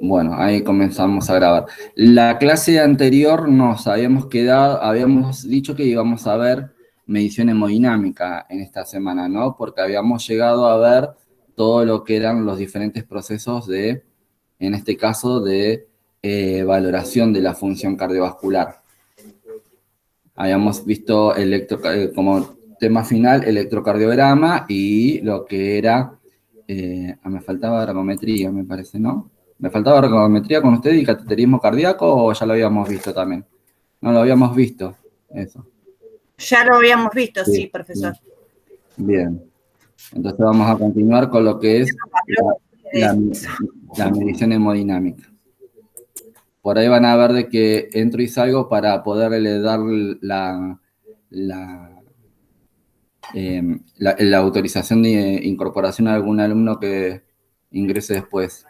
Bueno, ahí comenzamos a grabar. La clase anterior nos habíamos dicho que íbamos a ver medición hemodinámica en esta semana, ¿no? Porque habíamos llegado a ver todo lo que eran los diferentes procesos de, en este caso, de valoración de la función cardiovascular. Habíamos visto como tema final electrocardiograma y lo que era, me faltaba ergometría, me parece, ¿no? ¿Me faltaba ergometría con usted y cateterismo cardíaco o ya lo habíamos visto también? No lo habíamos visto, eso. Ya lo habíamos visto, sí, profesor. Bien. Entonces vamos a continuar con lo que es la medición hemodinámica. Por ahí van a ver de que entro y salgo para poderle dar la autorización de incorporación a algún alumno que ingrese después.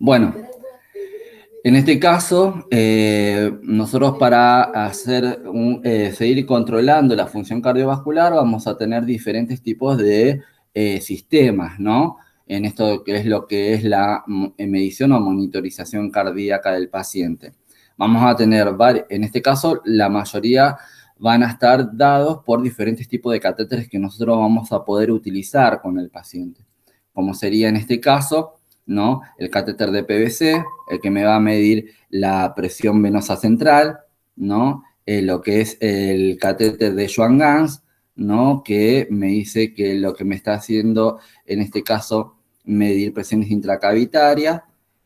Bueno, en este caso, nosotros para seguir controlando la función cardiovascular vamos a tener diferentes tipos de sistemas, ¿no? En esto que es la medición o monitorización cardíaca del paciente. Vamos a tener, en este caso, la mayoría van a estar dados por diferentes tipos de catéteres que nosotros vamos a poder utilizar con el paciente. Como sería en este caso, ¿no? El catéter de PVC, el que me va a medir la presión venosa central, ¿no? Lo que es el catéter de Schwann-Ganz, ¿no? Que me dice que lo que me está haciendo, en este caso, medir presiones intracavitarias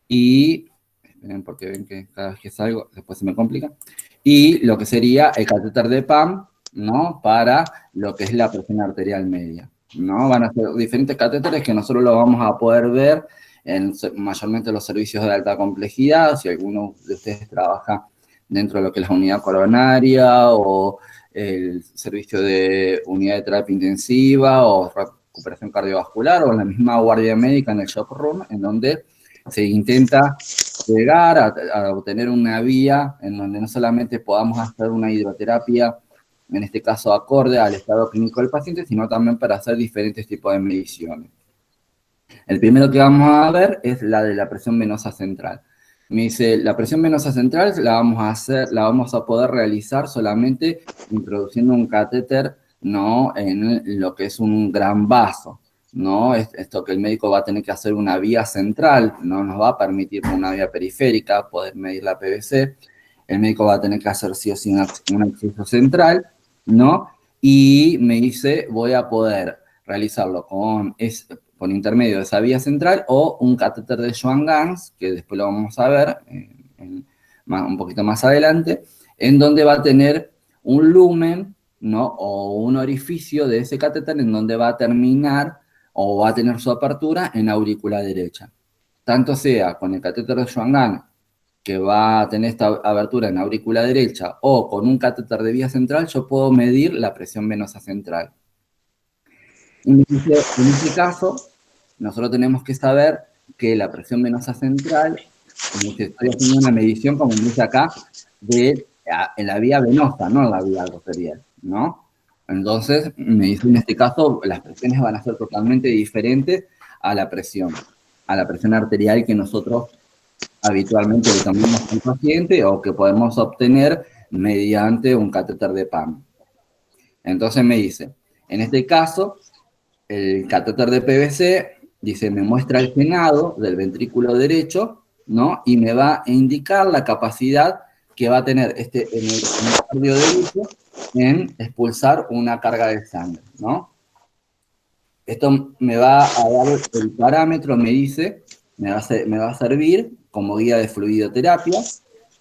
y, esperen porque ven que cada vez que salgo, después se me complica, y lo que sería el catéter de PAM, ¿no? Para lo que es la presión arterial media, ¿no? Van a ser diferentes catéteres que nosotros lo vamos a poder ver mayormente los servicios de alta complejidad, si alguno de ustedes trabaja dentro de lo que es la unidad coronaria o el servicio de unidad de terapia intensiva o recuperación cardiovascular o la misma guardia médica en el shock room, en donde se intenta llegar a obtener una vía en donde no solamente podamos hacer una hidroterapia, en este caso acorde al estado clínico del paciente, sino también para hacer diferentes tipos de mediciones. El primero que vamos a ver es la de la presión venosa central. Me dice, la presión venosa central la vamos a poder realizar solamente introduciendo un catéter, ¿no? En lo que es un gran vaso, ¿no? Esto que el médico va a tener que hacer una vía central, no nos va a permitir una vía periférica poder medir la PVC. El médico va a tener que hacer sí o sí un acceso central, ¿no? Y me dice, voy a poder realizarlo con intermedio de esa vía central o un catéter de Schwann-Ganz, que después lo vamos a ver un poquito más adelante, en donde va a tener un lumen, ¿no? O un orificio de ese catéter en donde va a terminar o va a tener su apertura en aurícula derecha. Tanto sea con el catéter de Schwann-Ganz, que va a tener esta abertura en aurícula derecha, o con un catéter de vía central, yo puedo medir la presión venosa central. En este caso, nosotros tenemos que saber que la presión venosa central, estoy haciendo una medición, como dice acá, en la vía venosa, no en la vía arterial, ¿no? Entonces, me dice en este caso, las presiones van a ser totalmente diferentes a la presión arterial que nosotros habitualmente le tomamos al paciente o que podemos obtener mediante un catéter de PAM. Entonces me dice, en este caso, el catéter de PVC, dice, me muestra el genado del ventrículo derecho, ¿no? Y me va a indicar la capacidad que va a tener en el cardio derecho en expulsar una carga de sangre, ¿no? Esto me va a dar el parámetro, me dice, me va a servir como guía de fluidoterapia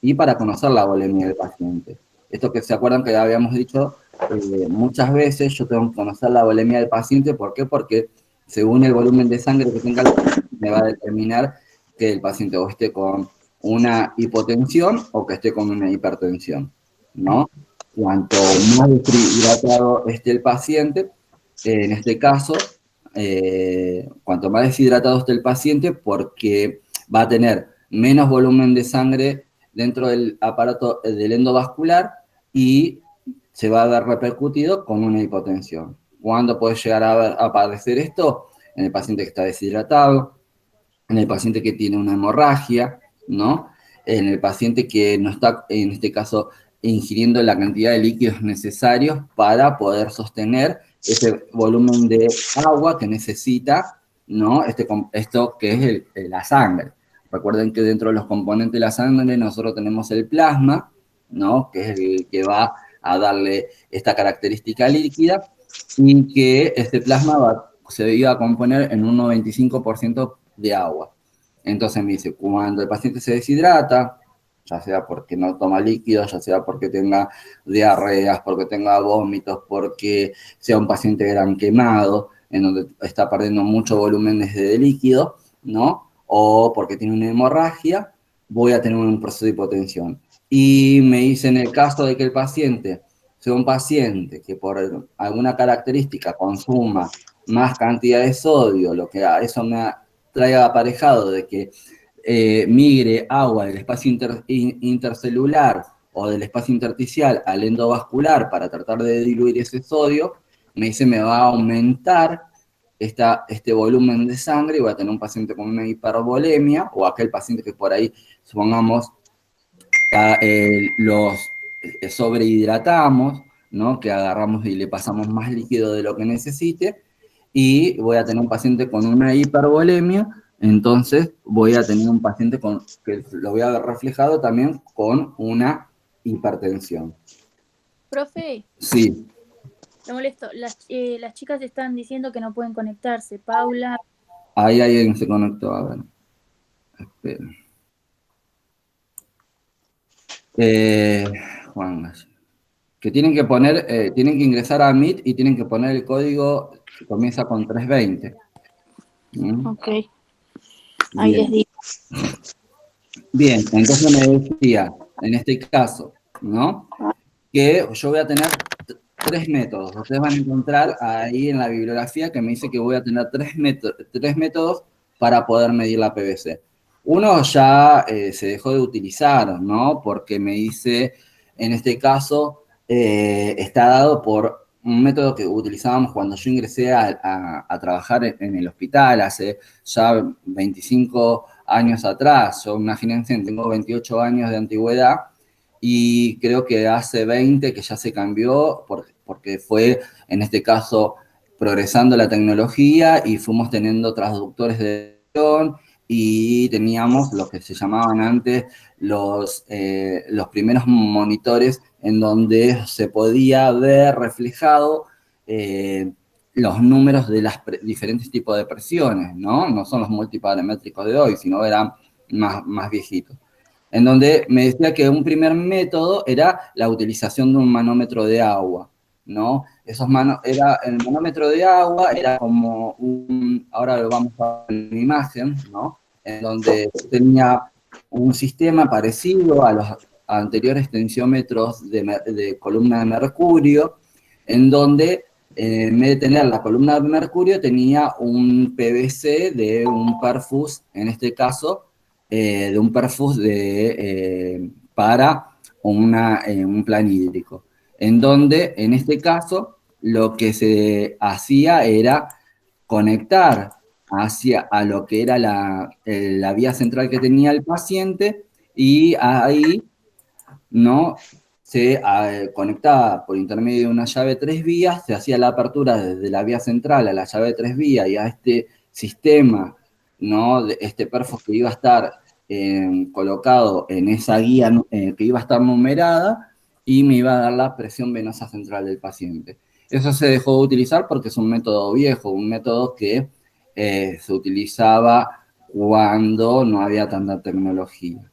y para conocer la volemia del paciente. Esto que se acuerdan que habíamos dicho muchas veces, yo tengo que conocer la volemia del paciente. ¿Por qué? Porque según el volumen de sangre que tenga el paciente, me va a determinar que el paciente o esté con una hipotensión o que esté con una hipertensión, ¿no? Cuanto más deshidratado esté el paciente, en este caso, cuanto más deshidratado esté el paciente, porque va a tener menos volumen de sangre dentro del aparato del endovascular y se va a ver repercutido con una hipotensión. ¿Cuándo puede llegar a aparecer esto? En el paciente que está deshidratado, en el paciente que tiene una hemorragia, ¿no? En el paciente que no está, en este caso, ingiriendo la cantidad de líquidos necesarios para poder sostener ese volumen de agua que necesita, ¿no? Esto que es la sangre. Recuerden que dentro de los componentes de la sangre nosotros tenemos el plasma, ¿no? Que es el que va a darle esta característica líquida, y que este plasma se iba a componer en un 95% de agua. Entonces me dice, cuando el paciente se deshidrata, ya sea porque no toma líquidos, ya sea porque tenga diarreas, porque tenga vómitos, porque sea un paciente gran quemado, en donde está perdiendo mucho volumen de líquido, ¿no? O porque tiene una hemorragia, voy a tener un proceso de hipotensión. Y me dice, en el caso de que el paciente sea un paciente que por alguna característica consuma más cantidad de sodio, lo que a eso me traiga aparejado de que migre agua del espacio intercelular o del espacio intersticial al endovascular para tratar de diluir ese sodio, me dice, me va a aumentar este volumen de sangre y voy a tener un paciente con una hipervolemia, o aquel paciente que por ahí, supongamos, los sobrehidratamos, ¿no? Que agarramos y le pasamos más líquido de lo que necesite, y voy a tener un paciente con una hipervolemia, entonces voy a tener un paciente que lo voy a ver reflejado también con una hipertensión. Profe. Sí. Lo molesto. Las chicas están diciendo que no pueden conectarse. Paula. Ahí alguien se conectó, a ver. Espera. Juan, que tienen que poner, tienen que ingresar a Meet y tienen que poner el código que comienza con 320. ¿Mm? Ok. Ahí les digo. Bien, entonces me decía, en este caso, ¿no? Que yo voy a tener 3 métodos. Ustedes van a encontrar ahí en la bibliografía que me dice que voy a tener 3 métodos para poder medir la PVC. Uno ya se dejó de utilizar, ¿no? Porque me dice, en este caso, está dado por un método que utilizábamos cuando yo ingresé a trabajar en el hospital hace ya 25 años atrás. Yo, imagínense, tengo 28 años de antigüedad, y creo que hace 20 que ya se cambió, porque fue, en este caso, progresando la tecnología y fuimos teniendo transductores de visión, y teníamos lo que se llamaban antes los primeros monitores en donde se podía ver reflejado los números de los diferentes tipos de presiones, ¿no? No son los multiparamétricos de hoy, sino eran más viejitos. En donde me decía que un primer método era la utilización de un manómetro de agua, ¿no? El manómetro de agua era como ahora lo vamos a ver en una imagen, ¿no? En donde tenía un sistema parecido a los anteriores tensiómetros de columna de mercurio, en donde en vez de tener la columna de mercurio tenía un PVC de un perfus, en este caso, de un perfus para un plan hídrico, en donde, en este caso, lo que se hacía era conectar a lo que era la vía central que tenía el paciente, y ahí, ¿no? Se conectaba por intermedio de una llave 3 vías, se hacía la apertura desde la vía central a la llave 3 vías y a este sistema, ¿no? De este perfos que iba a estar colocado en esa guía que iba a estar numerada, y me iba a dar la presión venosa central del paciente. Eso se dejó de utilizar porque es un método viejo, un método que se utilizaba cuando no había tanta tecnología.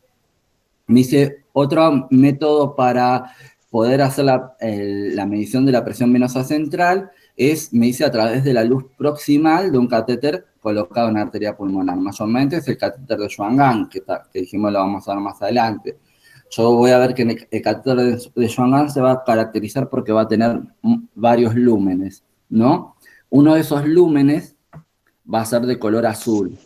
Me dice, otro método para poder hacer la medición de la presión venosa central es, me dice, a través de la luz proximal de un catéter colocado en la arteria pulmonar. Mayormente es el catéter de Schwann-Gang, que dijimos lo vamos a ver más adelante. Yo voy a ver que el catéter de Schwann-Gang se va a caracterizar porque va a tener varios lúmenes, ¿no? Uno de esos lúmenes va a ser de color azul.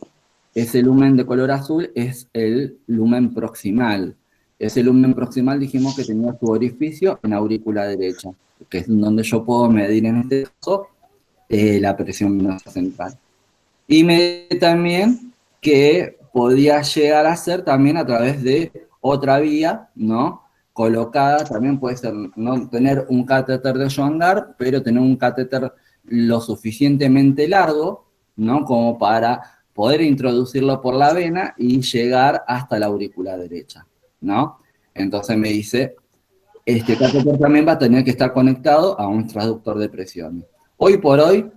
Ese lumen de color azul es el lumen proximal. Ese lumen proximal dijimos que tenía su orificio en la aurícula derecha, que es donde yo puedo medir en este caso la presión venosa central. Y me dice también que podía llegar a ser también a través de otra vía, ¿no? Colocada, también puede ser no tener un catéter de Schwangart, pero tener un catéter lo suficientemente largo, ¿no? Como para poder introducirlo por la vena y llegar hasta la aurícula derecha, ¿no? Entonces me dice, este catéter también va a tener que estar conectado a un transductor de presión. Hoy por hoy,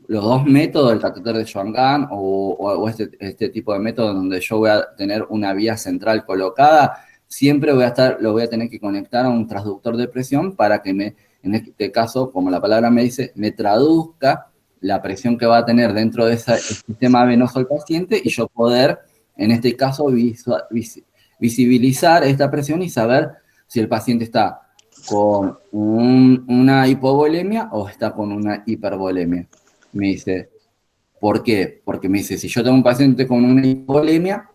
los dos métodos, el catéter de Schwangart o este tipo de método donde yo voy a tener una vía central colocada, siempre lo voy a tener que conectar a un transductor de presión para que en este caso, como la palabra me dice, me traduzca la presión que va a tener dentro de ese sistema venoso el paciente y yo poder, en este caso, visibilizar esta presión y saber si el paciente está con una hipovolemia o está con una hipervolemia. Me dice, ¿por qué? Porque me dice, si yo tengo un paciente con una hipovolemia,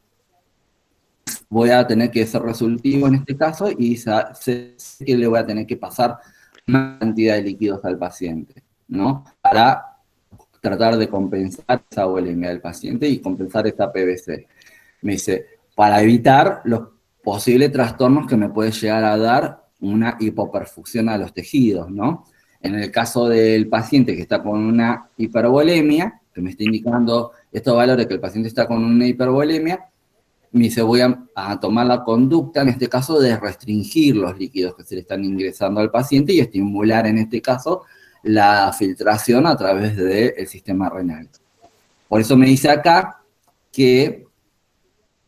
voy a tener que ser resolutivo en este caso y sé que le voy a tener que pasar una cantidad de líquidos al paciente, ¿no? Para tratar de compensar esa volemia del paciente y compensar esta PVC. Me dice, para evitar los posibles trastornos que me puede llegar a dar una hipoperfusión a los tejidos, ¿no? En el caso del paciente que está con una hipervolemia, que me está indicando estos valores que el paciente está con una hipervolemia, me dice, voy a tomar la conducta, en este caso, de restringir los líquidos que se le están ingresando al paciente y estimular, en este caso, la filtración a través del sistema renal. Por eso me dice acá que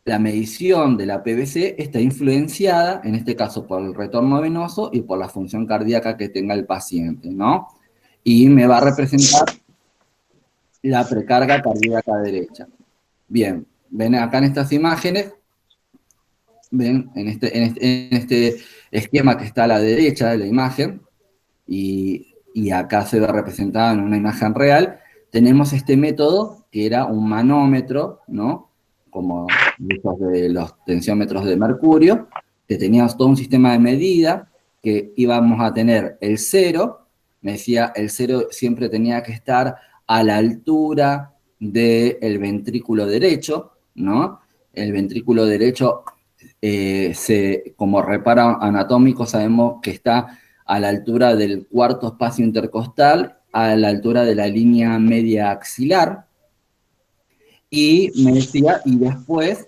la medición de la PVC está influenciada, en este caso, por el retorno venoso y por la función cardíaca que tenga el paciente, ¿no? Y me va a representar la precarga cardíaca derecha. Bien, ven acá en estas imágenes, ven en este esquema que está a la derecha de la imagen, y acá se ve representado en una imagen real, tenemos este método que era un manómetro, ¿no? Como de los tensiómetros de mercurio, que teníamos todo un sistema de medida, que íbamos a tener el cero, me decía, el cero siempre tenía que estar a la altura del ventrículo derecho, ¿no? El ventrículo derecho, como reparo anatómico, sabemos que está a la altura del cuarto espacio intercostal, a la altura de la línea media axilar, y me decía, y después,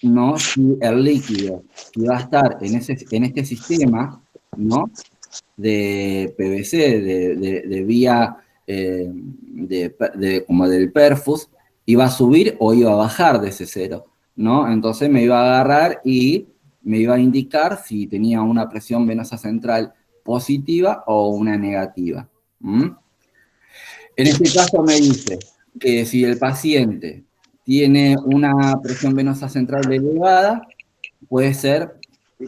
¿no? Si el líquido iba a estar en este sistema, ¿no? De PVC, de vía, como del perfus, iba a subir o iba a bajar de ese cero, ¿no? Entonces me iba a agarrar y me iba a indicar si tenía una presión venosa central positiva o una negativa. En este caso me dice que si el paciente tiene una presión venosa central elevada, puede ser un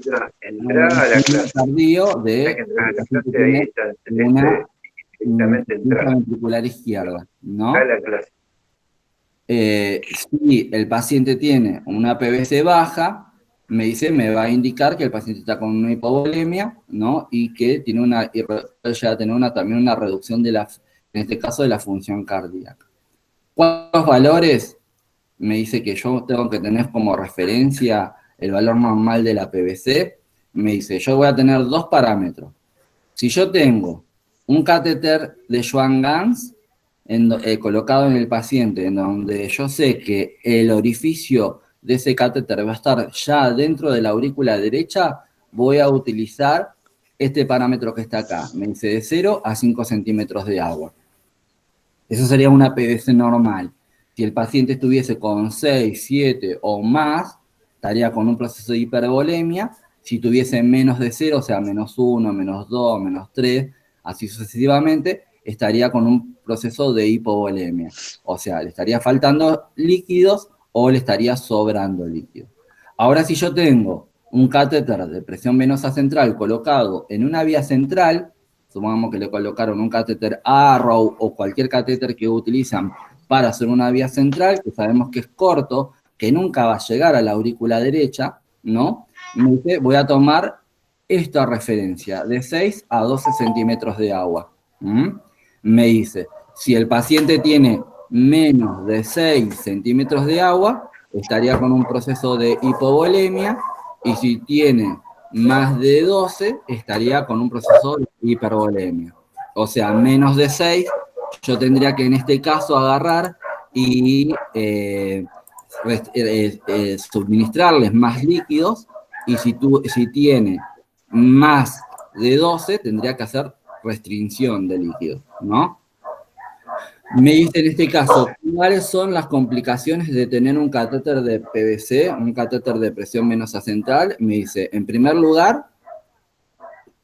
tardío de una intraventricular izquierda, ¿no? Si el paciente tiene una PVC baja, me dice, me va a indicar que el paciente está con una hipovolemia, ¿no? Y que tiene ya a tener también una reducción de en este caso, de la función cardíaca. ¿Cuántos valores? Me dice que yo tengo que tener como referencia el valor normal de la PVC. Me dice, yo voy a tener dos parámetros. Si yo tengo un catéter de Schwangart colocado en el paciente, en donde yo sé que el orificio de ese catéter va a estar ya dentro de la aurícula derecha, voy a utilizar este parámetro que está acá. Me dice de 0 a 5 centímetros de agua. Eso sería una PVC normal. Si el paciente estuviese con 6, 7 o más, estaría con un proceso de hipervolemia. Si tuviese menos de 0, o sea, menos 1, menos 2, menos 3, así sucesivamente, estaría con un proceso de hipovolemia. O sea, le estaría faltando líquidos o le estaría sobrando líquidos. Ahora, si yo tengo un catéter de presión venosa central colocado en una vía central, supongamos que le colocaron un catéter Arrow o cualquier catéter que utilizan para hacer una vía central, que sabemos que es corto, que nunca va a llegar a la aurícula derecha, ¿no? Me dice, voy a tomar esta referencia, de 6 a 12 centímetros de agua. Me dice, si el paciente tiene menos de 6 centímetros de agua, estaría con un proceso de hipovolemia, y si tiene más de 12, estaría con un proceso de hipervolemia. O sea, menos de 6, yo tendría que en este caso agarrar y suministrarles más líquidos, y si tiene más de 12, tendría que hacer restricción de líquidos, ¿no? Me dice en este caso, ¿cuáles son las complicaciones de tener un catéter de PVC, un catéter de presión venosa central? Me dice, en primer lugar,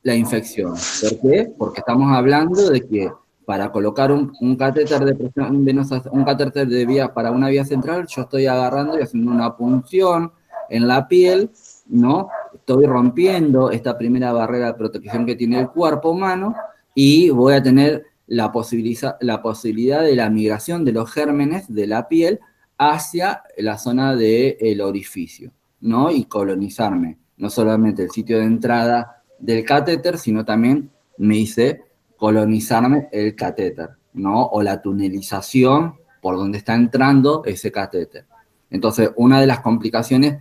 la infección. ¿Por qué? Porque estamos hablando de que para colocar un catéter de presión venosa, un catéter de vía para una vía central, yo estoy agarrando y haciendo una punción en la piel, ¿no? Estoy rompiendo esta primera barrera de protección que tiene el cuerpo humano, y voy a tener la posibilidad de la migración de los gérmenes de la piel hacia la zona del orificio, ¿no? Y colonizarme, no solamente el sitio de entrada del catéter, sino también me hice colonizarme el catéter, ¿no? O la tunelización por donde está entrando ese catéter. Entonces, una de las complicaciones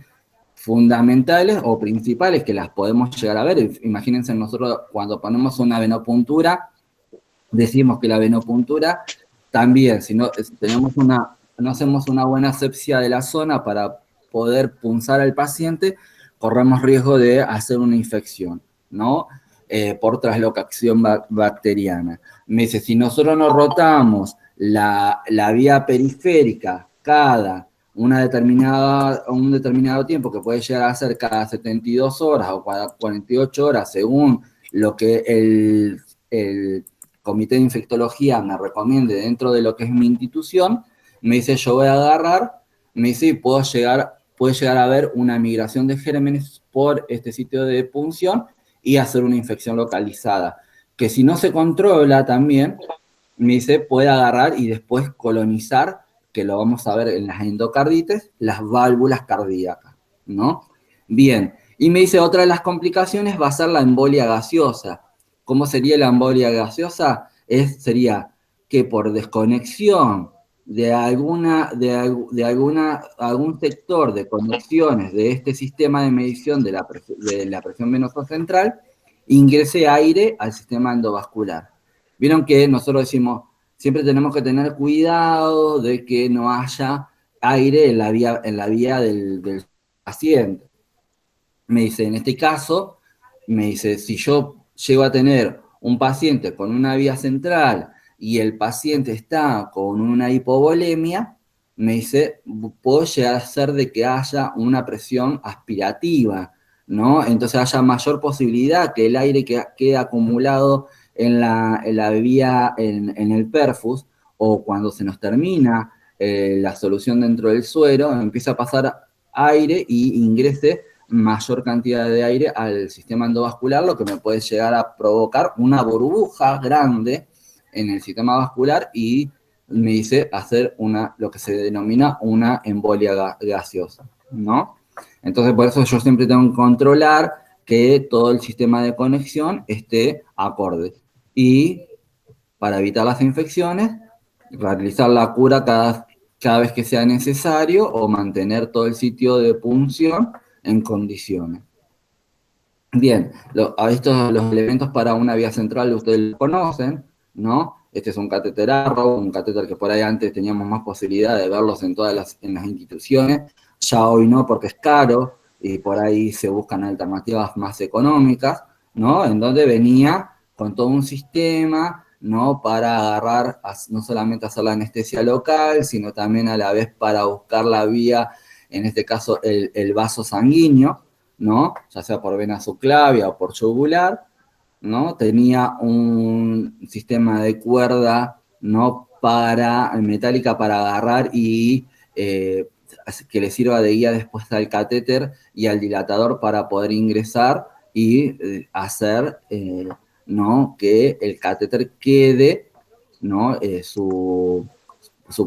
fundamentales o principales que las podemos llegar a ver, imagínense nosotros cuando ponemos una venopuntura, decimos que la venopuntura también, si no, no hacemos una buena asepsia de la zona para poder punzar al paciente, corremos riesgo de hacer una infección, ¿no? Por traslocación bacteriana. Me dice, si nosotros nos rotamos la vía periférica cada un determinado tiempo, que puede llegar a ser cada 72 horas o cada 48 horas, según lo que el comité de infectología me recomiende dentro de lo que es mi institución, me dice, yo voy a agarrar, me dice, y puede llegar a haber una migración de gérmenes por este sitio de punción y hacer una infección localizada, que si no se controla también, me dice, puede agarrar y después colonizar, que lo vamos a ver en las endocardites, las válvulas cardíacas, ¿no? Bien, y me dice, otra de las complicaciones va a ser la embolia gaseosa. ¿Cómo sería la embolia gaseosa? Sería que por desconexión de algún sector de conexiones de este sistema de medición de la presión venosa central, ingrese aire al sistema endovascular. Vieron que nosotros decimos, siempre tenemos que tener cuidado de que no haya aire en la vía del paciente. Me dice, en este caso, me dice, si yo llego a tener un paciente con una vía central y el paciente está con una hipovolemia, me dice, puedo llegar a ser de que haya una presión aspirativa, ¿no? Entonces haya mayor posibilidad que el aire que quede acumulado en la vía, en el perfus, o cuando se nos termina la solución dentro del suero, empieza a pasar aire y ingrese mayor cantidad de aire al sistema endovascular, lo que me puede llegar a provocar una burbuja grande en el sistema vascular y me dice hacer lo que se denomina una embolia gaseosa, ¿no? Entonces, por eso yo siempre tengo que controlar que todo el sistema de conexión esté acorde. Y para evitar las infecciones, realizar la cura cada vez que sea necesario o mantener todo el sitio de punción en condiciones. Bien, estos los elementos para una vía central ustedes lo conocen, ¿no? Este es un catéter Arrow, un catéter que por ahí antes teníamos más posibilidad de verlos en las instituciones, ya hoy no porque es caro y por ahí se buscan alternativas más económicas, ¿no? En donde venía con todo un sistema, ¿no? Para agarrar, no solamente hacer la anestesia local, sino también a la vez para buscar la vía, en este caso el vaso sanguíneo, ¿no? Ya sea por vena subclavia o por yugular, ¿no? Tenía un sistema de cuerda, ¿no? Metálica para agarrar y que le sirva de guía después al catéter y al dilatador para poder ingresar y hacer, ¿no? Que el catéter quede, ¿no? Su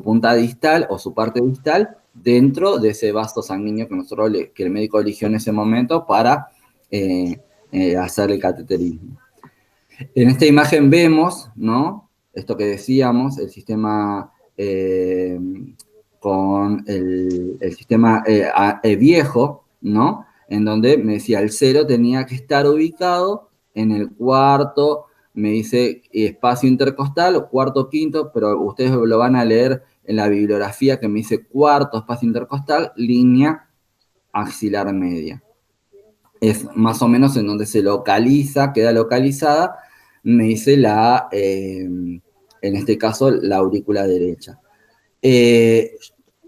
punta distal o su parte distal dentro de ese vaso sanguíneo que el médico eligió en ese momento para hacer el cateterismo. En esta imagen vemos, ¿no? Esto que decíamos, el sistema con el sistema viejo, ¿no? En donde me decía el 0 tenía que estar ubicado en el cuarto, me dice espacio intercostal, cuarto, quinto, pero ustedes lo van a leer en la bibliografía que me dice cuarto, espacio intercostal, línea axilar media. Es más o menos en donde se localiza, queda localizada, me dice en este caso, la aurícula derecha.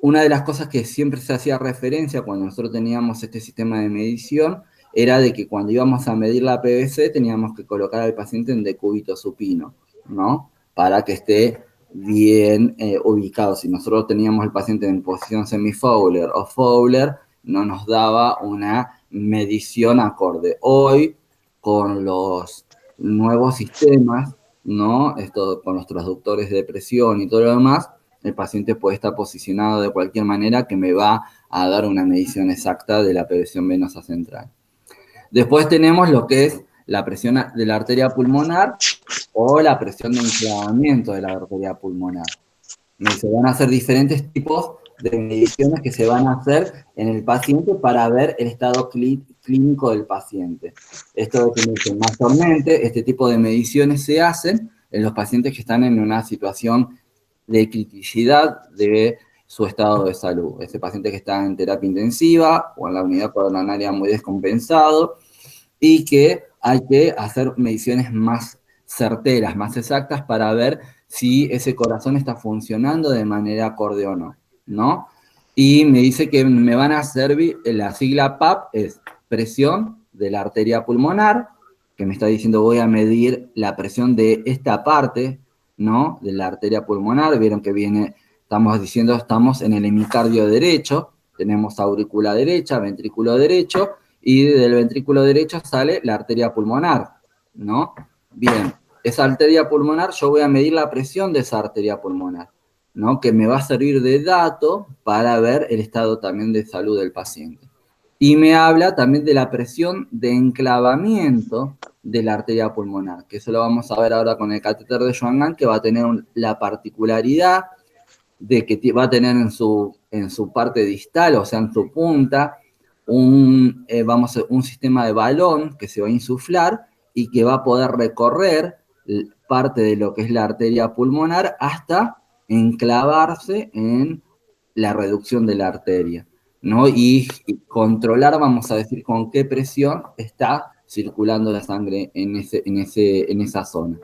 Una de las cosas que siempre se hacía referencia cuando nosotros teníamos este sistema de medición era de que cuando íbamos a medir la PVC teníamos que colocar al paciente en decúbito supino, ¿no? Para que esté bien ubicado. Si nosotros teníamos el paciente en posición semi-Fowler o Fowler, no nos daba una medición acorde. Hoy, con los nuevos sistemas, ¿no? Esto con los transductores de presión y todo lo demás, el paciente puede estar posicionado de cualquier manera que me va a dar una medición exacta de la presión venosa central. Después tenemos lo que es la presión de la arteria pulmonar o la presión de enclavamiento de la arteria pulmonar. Se van a hacer diferentes tipos de mediciones que se van a hacer en el paciente para ver el estado clínico del paciente. Esto es que mayormente este tipo de mediciones se hacen en los pacientes que están en una situación de criticidad de su estado de salud. Ese paciente que está en terapia intensiva o en la unidad coronaria muy descompensado y que hay que hacer mediciones más certeras, más exactas para ver si ese corazón está funcionando de manera acorde o no, ¿no? Y me dice que me van a servir, la sigla PAP es presión de la arteria pulmonar, que me está diciendo voy a medir la presión de esta parte, ¿no? De la arteria pulmonar, vieron que estamos diciendo, estamos en el hemicardio derecho, tenemos aurícula derecha, ventrículo derecho, y del ventrículo derecho sale la arteria pulmonar, ¿no? Bien, esa arteria pulmonar, yo voy a medir la presión de esa arteria pulmonar, ¿no? Que me va a servir de dato para ver el estado también de salud del paciente. Y me habla también de la presión de enclavamiento de la arteria pulmonar, que eso lo vamos a ver ahora con el catéter de Schwann, que va a tener la particularidad de que va a tener en su parte distal, o sea, en su punta, un sistema de balón que se va a insuflar y que va a poder recorrer parte de lo que es la arteria pulmonar hasta enclavarse en la reducción de la arteria, ¿no? Y controlar, vamos a decir, con qué presión está circulando la sangre en esa zona.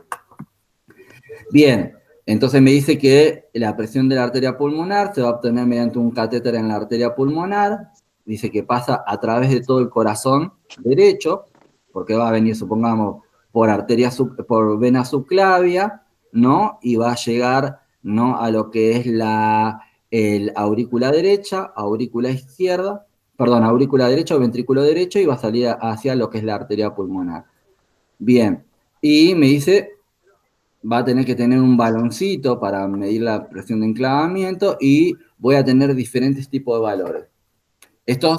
Bien, entonces me dice que la presión de la arteria pulmonar se va a obtener mediante un catéter en la arteria pulmonar, dice que pasa a través de todo el corazón derecho, porque va a venir, supongamos, por vena subclavia, ¿no? Y va a llegar, ¿no? A lo que es el aurícula derecha, aurícula derecha o ventrículo derecho, y va a salir hacia lo que es la arteria pulmonar. Bien, y me dice, va a tener que tener un baloncito para medir la presión de enclavamiento y voy a tener diferentes tipos de valores. Esto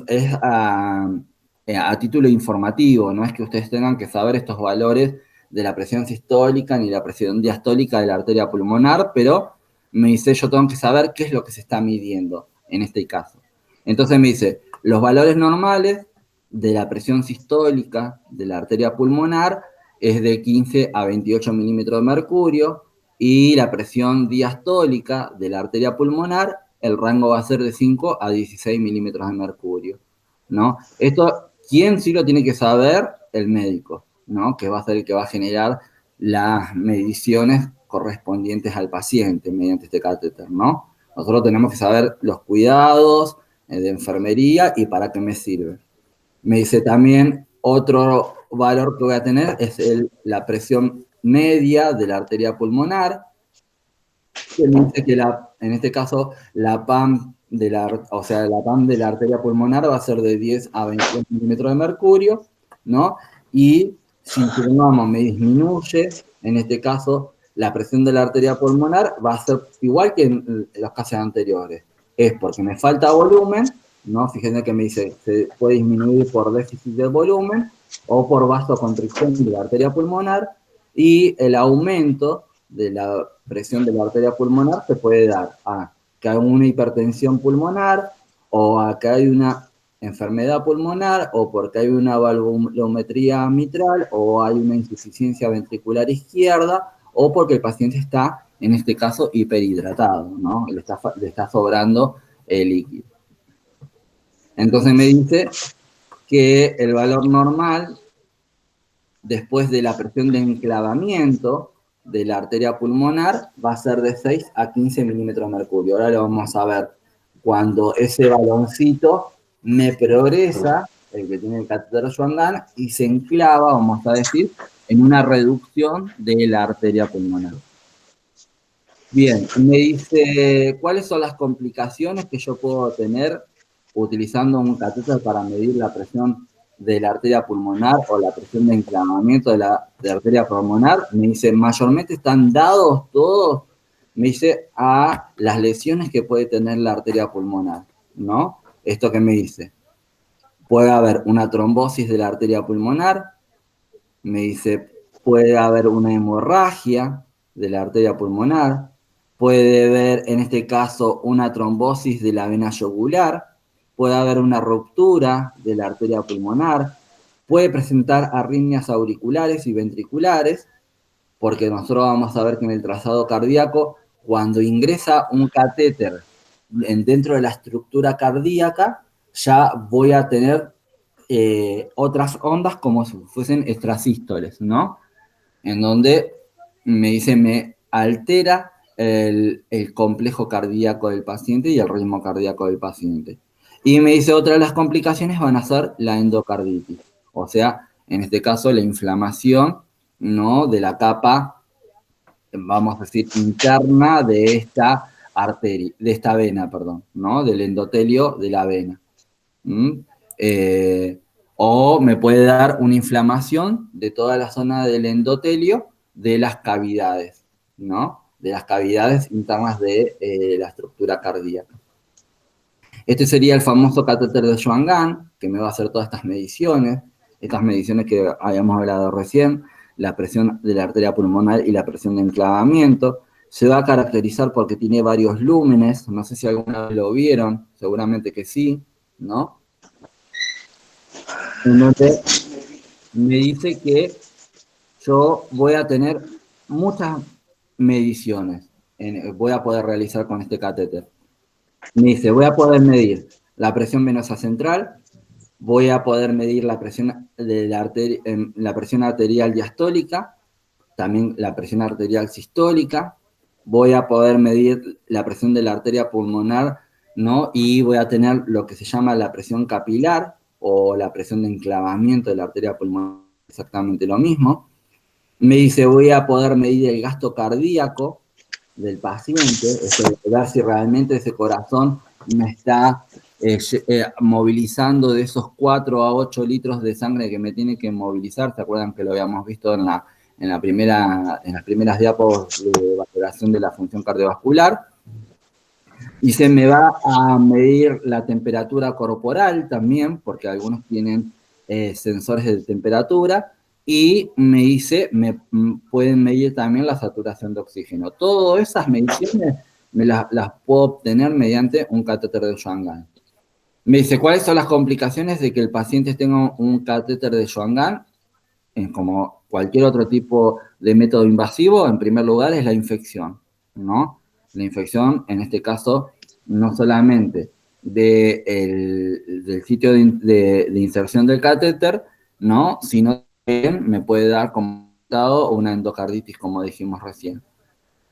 es a título informativo, no es que ustedes tengan que saber estos valores de la presión sistólica ni la presión diastólica de la arteria pulmonar, pero me dice, yo tengo que saber qué es lo que se está midiendo en este caso. Entonces me dice, los valores normales de la presión sistólica de la arteria pulmonar es de 15 a 28 milímetros de mercurio, y la presión diastólica de la arteria pulmonar, el rango va a ser de 5 a 16 milímetros de mercurio, ¿no? Esto, ¿quién sí lo tiene que saber? El médico, ¿no? Que va a ser el que va a generar las mediciones correspondientes al paciente mediante este catéter, ¿no? Nosotros tenemos que saber los cuidados de enfermería y para qué me sirve. Me dice también otro valor que voy a tener es la presión media de la arteria pulmonar, que me dice que en este caso la PAM de la arteria pulmonar va a ser de 10 a 21 milímetros de mercurio, ¿no? Y si supongamos me disminuye, en este caso, la presión de la arteria pulmonar va a ser igual que en los casos anteriores. Es porque me falta volumen, ¿no? Fíjense que me dice, se puede disminuir por déficit de volumen o por vasoconstricción de la arteria pulmonar, y el aumento de la presión de la arteria pulmonar se puede dar a que hay una hipertensión pulmonar, o a que hay una enfermedad pulmonar, o porque hay una valvulometría mitral, o hay una insuficiencia ventricular izquierda, o porque el paciente está, en este caso, hiperhidratado, ¿no? Le está sobrando el líquido. Entonces me dice que el valor normal, después de la presión de enclavamiento de la arteria pulmonar, va a ser de 6 a 15 milímetros de mercurio. Ahora lo vamos a ver cuando ese baloncito me progresa, el que tiene el catéter Schwann-Ganz, y se enclava, vamos a decir, en una reducción de la arteria pulmonar. Bien, me dice, ¿cuáles son las complicaciones que yo puedo tener utilizando un catéter para medir la presión de la arteria pulmonar o la presión de enclavamiento de la arteria pulmonar? Me dice, mayormente están dados todos, me dice, a las lesiones que puede tener la arteria pulmonar, ¿no? Esto que me dice, puede haber una trombosis de la arteria pulmonar, me dice, puede haber una hemorragia de la arteria pulmonar, puede haber, en este caso, una trombosis de la vena yugular, puede haber una ruptura de la arteria pulmonar, puede presentar arritmias auriculares y ventriculares, porque nosotros vamos a ver que en el trazado cardíaco, cuando ingresa un catéter dentro de la estructura cardíaca, ya voy a tener otras ondas como si fuesen extrasístoles, ¿no? En donde me dice, me altera el complejo cardíaco del paciente y el ritmo cardíaco del paciente. Y me dice, otra de las complicaciones van a ser la endocarditis, o sea, en este caso la inflamación, ¿no?, de la capa, vamos a decir, interna de esta arteria, de esta vena, perdón, ¿no?, del endotelio de la vena. O me puede dar una inflamación de toda la zona del endotelio de las cavidades, ¿no? De las cavidades internas de la estructura cardíaca. Este sería el famoso catéter de Schwann-Ganz, que me va a hacer todas estas mediciones que habíamos hablado recién, la presión de la arteria pulmonar y la presión de enclavamiento. Se va a caracterizar porque tiene varios lúmenes, no sé si alguna vez lo vieron, seguramente que sí, ¿no? Entonces, me dice que yo voy a tener muchas mediciones, voy a poder realizar con este catéter. Me dice, voy a poder medir la presión venosa central, voy a poder medir la presión, la presión arterial diastólica, también la presión arterial sistólica, voy a poder medir la presión de la arteria pulmonar, ¿no? Y voy a tener lo que se llama la presión capilar o la presión de enclavamiento de la arteria pulmonar, exactamente lo mismo. Me dice, voy a poder medir el gasto cardíaco del paciente, ver si realmente ese corazón me está movilizando de esos 4 a 8 litros de sangre que me tiene que movilizar. ¿Se acuerdan que lo habíamos visto en las primeras diapos de valoración de la función cardiovascular? Y se me va a medir la temperatura corporal también, porque algunos tienen sensores de temperatura, y me dice, me pueden medir también la saturación de oxígeno. Todas esas mediciones me las puedo obtener mediante un catéter de Schwann-Ganz. Me dice, ¿cuáles son las complicaciones de que el paciente tenga un catéter de Schwann-Ganz? Como cualquier otro tipo de método invasivo, en primer lugar es la infección, ¿no? La infección, en este caso, no solamente del sitio de inserción del catéter, ¿no?, sino también me puede dar como resultado una endocarditis, como dijimos recién.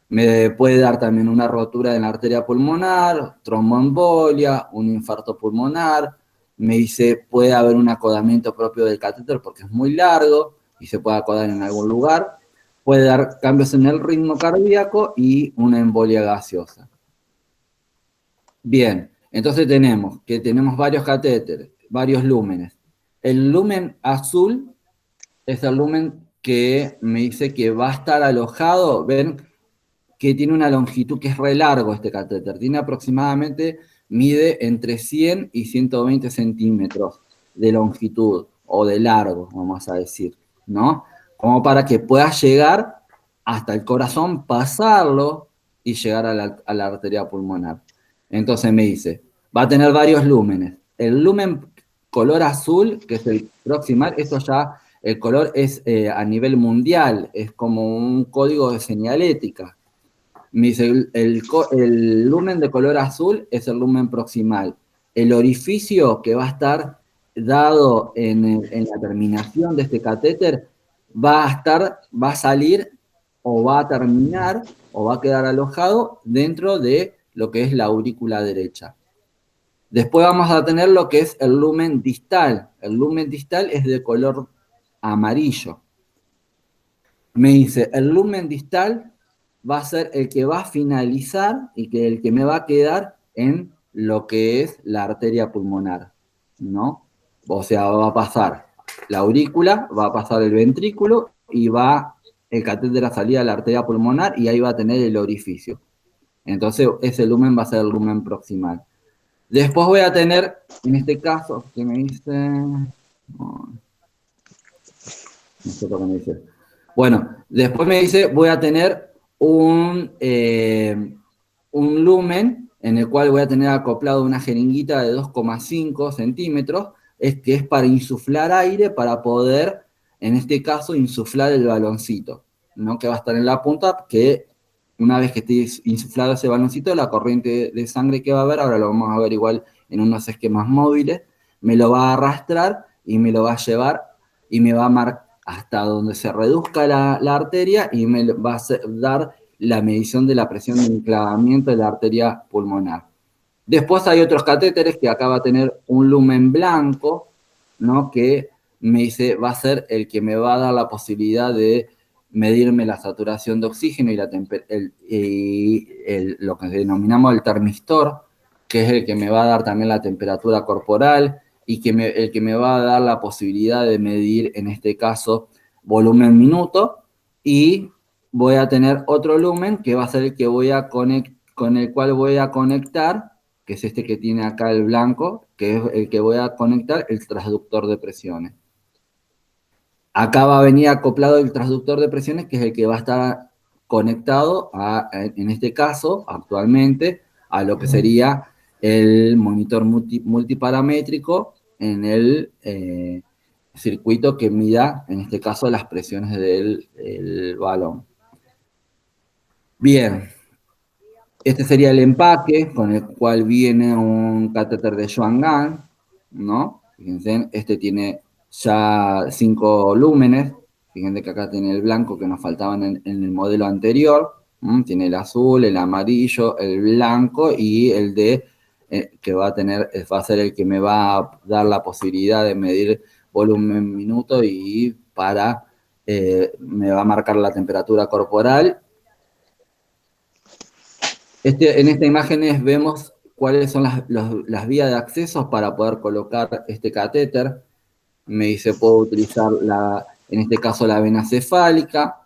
Me puede dar también una rotura de la arteria pulmonar, tromboembolia, un infarto pulmonar. Me dice, puede haber un acodamiento propio del catéter porque es muy largo y se puede acodar en algún lugar. Puede dar cambios en el ritmo cardíaco y una embolia gaseosa. Bien, entonces tenemos varios catéteres, varios lúmenes. El lumen azul es el lumen que me dice que va a estar alojado, ven que tiene una longitud que es re largo este catéter, tiene aproximadamente, mide entre 100 y 120 centímetros de longitud, o de largo, vamos a decir, ¿no? Como para que pueda llegar hasta el corazón, pasarlo y llegar a la arteria pulmonar. Entonces me dice, va a tener varios lúmenes. El lumen color azul, que es el proximal, esto ya, el color es a nivel mundial, es como un código de señalética. Me dice, el lumen de color azul es el lumen proximal. El orificio que va a estar dado en la terminación de este catéter va a salir o va a terminar o va a quedar alojado dentro de lo que es la aurícula derecha. Después vamos a tener lo que es el lumen distal. El lumen distal es de color amarillo. Me dice, el lumen distal va a ser el que va a finalizar y el que me va a quedar en lo que es la arteria pulmonar, ¿no? O sea, va a pasar la aurícula, va a pasar el ventrículo y va el catéter a salir a la arteria pulmonar y ahí va a tener el orificio. Entonces, ese lumen va a ser el lumen proximal. Después voy a tener, en este caso, que me dice... No sé lo que me dice. Bueno, después me dice, voy a tener un lumen en el cual voy a tener acoplado una jeringuita de 2,5 centímetros, que es para insuflar aire, para poder, en este caso, insuflar el baloncito, ¿no? Que va a estar en la punta, que una vez que esté insuflado ese baloncito, la corriente de sangre que va a haber, ahora lo vamos a ver igual en unos esquemas móviles, me lo va a arrastrar y me lo va a llevar y me va a marcar hasta donde se reduzca la arteria y me va a dar la medición de la presión de enclavamiento de la arteria pulmonar. Después hay otros catéteres que acá va a tener un lumen blanco, ¿no? Que me dice, va a ser el que me va a dar la posibilidad de medirme la saturación de oxígeno y lo que denominamos el termistor, que es el que me va a dar también la temperatura corporal y el que me va a dar la posibilidad de medir, en este caso, volumen minuto, y voy a tener otro lumen que va a ser el que con el cual voy a conectar, que es este que tiene acá el blanco, que es el que voy a conectar el transductor de presiones. Acá va a venir acoplado el transductor de presiones, que es el que va a estar conectado, en este caso, actualmente, a lo que sería el monitor multiparamétrico en el circuito que mida, en este caso, las presiones del balón. Bien, este sería el empaque con el cual viene un catéter de Schwann-Ganz, ¿no? Fíjense, este tiene ya 5 lúmenes. Fíjense que acá tiene el blanco que nos faltaban en el modelo anterior. Tiene el azul, el amarillo, el blanco y el que va a ser el que me va a dar la posibilidad de medir volumen minuto y me va a marcar la temperatura corporal. En esta imagen vemos cuáles son las vías de acceso para poder colocar este catéter. Me dice, puedo utilizar, en este caso, la vena cefálica,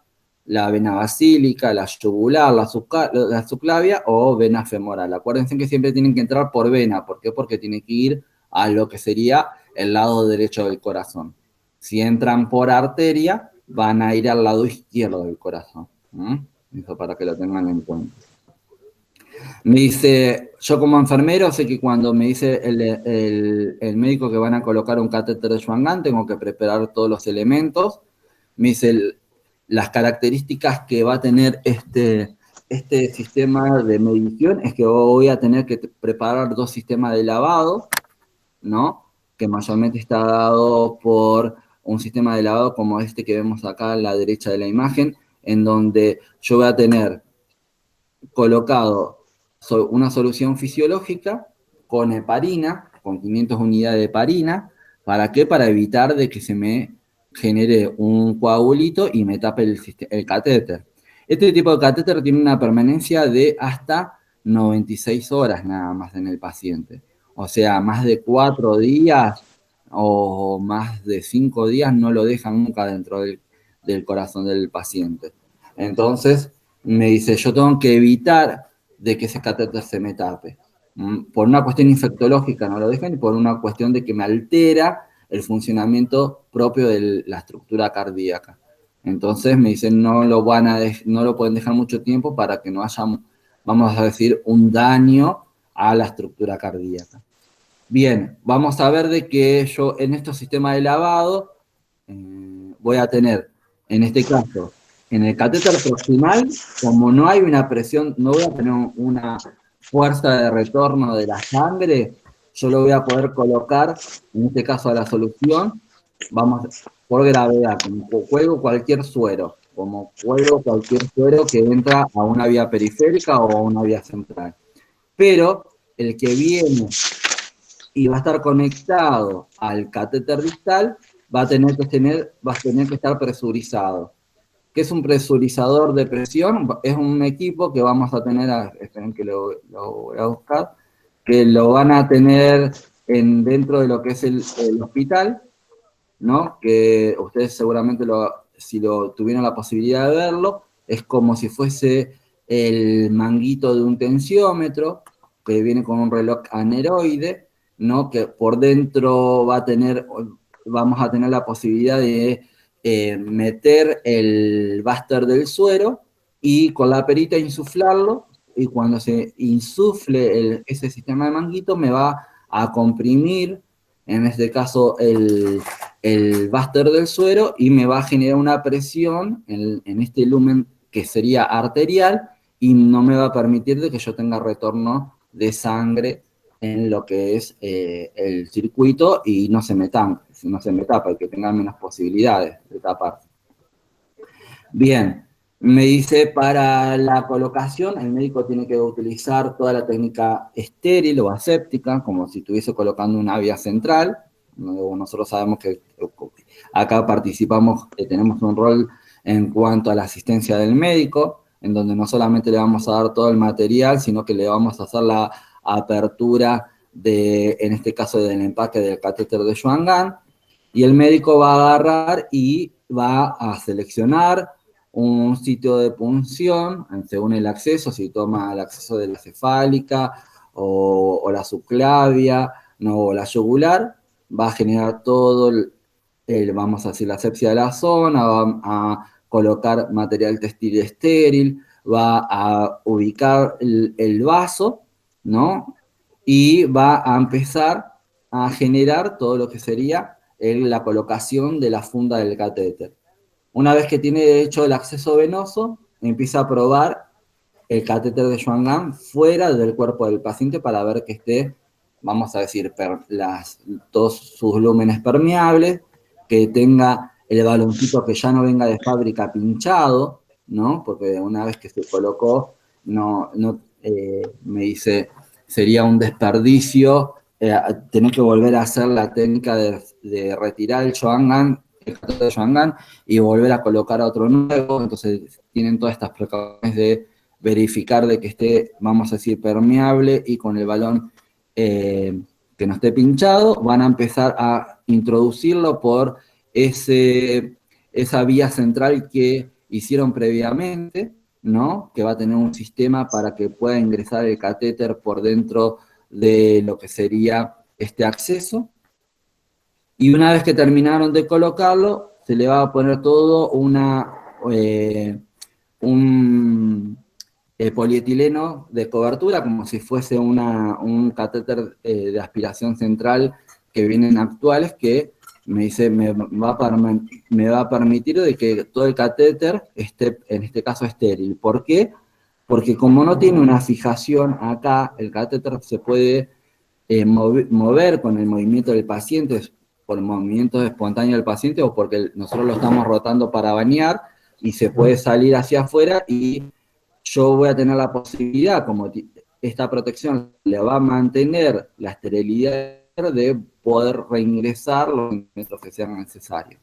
la vena basílica, la yugular, la subclavia o vena femoral. Acuérdense que siempre tienen que entrar por vena. ¿Por qué? Porque tiene que ir a lo que sería el lado derecho del corazón. Si entran por arteria, van a ir al lado izquierdo del corazón. Eso para que lo tengan en cuenta. Me dice, yo como enfermero sé que cuando me dice el médico que van a colocar un catéter de Schwann-Ganz, tengo que preparar todos los elementos. Me dice las características que va a tener este sistema de medición es que voy a tener que preparar 2 sistemas de lavado, ¿no? Que mayormente está dado por un sistema de lavado como este que vemos acá a la derecha de la imagen, en donde yo voy a tener colocado una solución fisiológica con heparina, con 500 unidades de heparina. ¿Para qué? Para evitar de que se me genere un coagulito y me tape el catéter. Este tipo de catéter tiene una permanencia de hasta 96 horas nada más en el paciente. O sea, más de 4 días o más de 5 días no lo dejan nunca dentro del corazón del paciente. Entonces, me dice, yo tengo que evitar de que ese catéter se me tape. Por una cuestión infectológica no lo dejan y por una cuestión de que me altera el funcionamiento propio de la estructura cardíaca. Entonces me dicen no lo pueden dejar mucho tiempo para que no haya, vamos a decir, un daño a la estructura cardíaca. Bien, vamos a ver de que yo en estos sistemas de lavado voy a tener, en este caso, en el catéter proximal, como no hay una presión, no voy a tener una fuerza de retorno de la sangre, yo lo voy a poder colocar, en este caso a la solución, vamos por gravedad, como cuelgo cualquier suero, que entra a una vía periférica o a una vía central. Pero el que viene y va a estar conectado al catéter distal, va a tener que estar presurizado. ¿Qué es un presurizador de presión? Es un equipo que vamos a tener, esperen que lo voy a buscar, que lo van a tener dentro de lo que es el hospital, ¿no? Que ustedes seguramente, si lo tuvieron la posibilidad de verlo, es como si fuese el manguito de un tensiómetro, que viene con un reloj aneroide, ¿no? Que por dentro vamos a tener la posibilidad de meter el báster del suero y con la perita insuflarlo, y cuando se insufle ese sistema de manguito me va a comprimir, en este caso, el báster del suero, y me va a generar una presión en este lumen que sería arterial, y no me va a permitir de que yo tenga retorno de sangre en lo que es el circuito y no se me tapa, y que tenga menos posibilidades de tapar. Bien, me dice, para la colocación, el médico tiene que utilizar toda la técnica estéril o aséptica, como si estuviese colocando una vía central. Nosotros sabemos que acá participamos, tenemos un rol en cuanto a la asistencia del médico, en donde no solamente le vamos a dar todo el material, sino que le vamos a hacer la apertura en este caso, del empaque del catéter de Schwann-Ganz, y el médico va a agarrar y va a seleccionar un sitio de punción, según el acceso, si toma el acceso de la cefálica o la subclavia, no, o la yugular, va a generar todo vamos a decir, la asepsia de la zona, va a colocar material textil estéril, va a ubicar el vaso, ¿no? Y va a empezar a generar todo lo que sería la colocación de la funda del catéter. Una vez que tiene hecho el acceso venoso, empieza a probar el catéter de Schwann-Ganz fuera del cuerpo del paciente para ver que esté, vamos a decir, todos sus lúmenes permeables, que tenga el baloncito que ya no venga de fábrica pinchado, ¿no? Porque una vez que se colocó, me dice, sería un desperdicio tener que volver a hacer la técnica de retirar el Schwann-Ganz, el catéter de Schwann-Ganz, y volver a colocar a otro nuevo. Entonces tienen todas estas precauciones de verificar de que esté, vamos a decir, permeable y con el balón que no esté pinchado. Van a empezar a introducirlo por esa vía central que hicieron previamente, ¿no? Que va a tener un sistema para que pueda ingresar el catéter por dentro de lo que sería este acceso. Y una vez que terminaron de colocarlo, se le va a poner todo un polietileno de cobertura, como si fuese un catéter de aspiración central que vienen actuales, que me dice, me va a permitir de que todo el catéter esté, en este caso, estéril. ¿Por qué? Porque como no tiene una fijación acá, el catéter se puede mover con el movimiento del paciente, por el movimiento espontáneo del paciente, o porque nosotros lo estamos rotando para bañar, y se puede salir hacia afuera, y yo voy a tener la posibilidad, como esta protección le va a mantener la esterilidad, de poder reingresar los momentos que sean necesarios.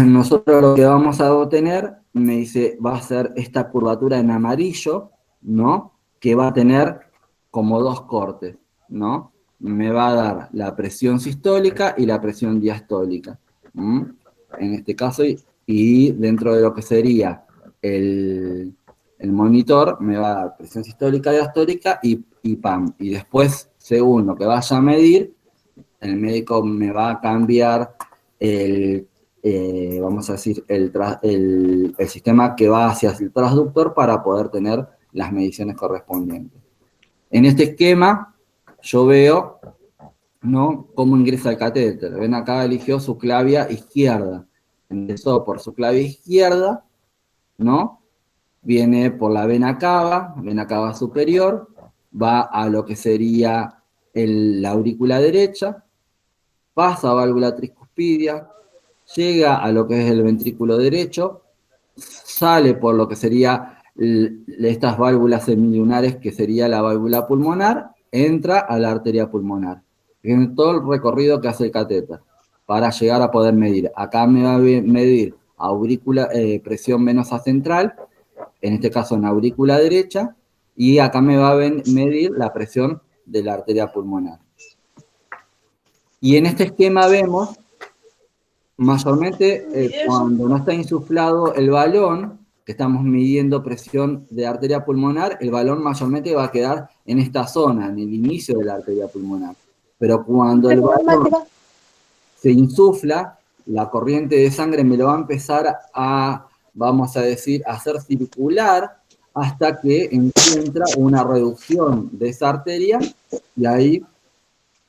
Nosotros lo que vamos a obtener, me dice, va a ser esta curvatura en amarillo, ¿no? Que va a tener como dos cortes, ¿no? Me va a dar la presión sistólica y la presión diastólica. En este caso, y dentro de lo que sería el monitor, me va a dar presión sistólica, diastólica y PAM. Y después, según lo que vaya a medir, el médico me va a cambiar vamos a decir, el sistema que va hacia el transductor para poder tener las mediciones correspondientes. En este esquema, yo veo, ¿no?, cómo ingresa el catéter. Ven acá, eligió su clavia izquierda. Ingresó por su clavia izquierda, ¿no? Viene por la vena cava superior, va a lo que sería la aurícula derecha, pasa a válvula tricuspidia, llega a lo que es el ventrículo derecho, sale por lo que sería estas válvulas semilunares, que sería la válvula pulmonar, entra a la arteria pulmonar. En todo el recorrido que hace el catéter para llegar a poder medir. Acá me va a medir presión venosa central, en este caso en la aurícula derecha, y acá me va a medir la presión de la arteria pulmonar. Y en este esquema vemos, mayormente cuando no está insuflado el balón, que estamos midiendo presión de arteria pulmonar, el balón mayormente va a quedar en esta zona, en el inicio de la arteria pulmonar. Pero cuando el balón se insufla, la corriente de sangre me lo va a empezar a, vamos a decir, a hacer circular hasta que encuentra una reducción de esa arteria, y ahí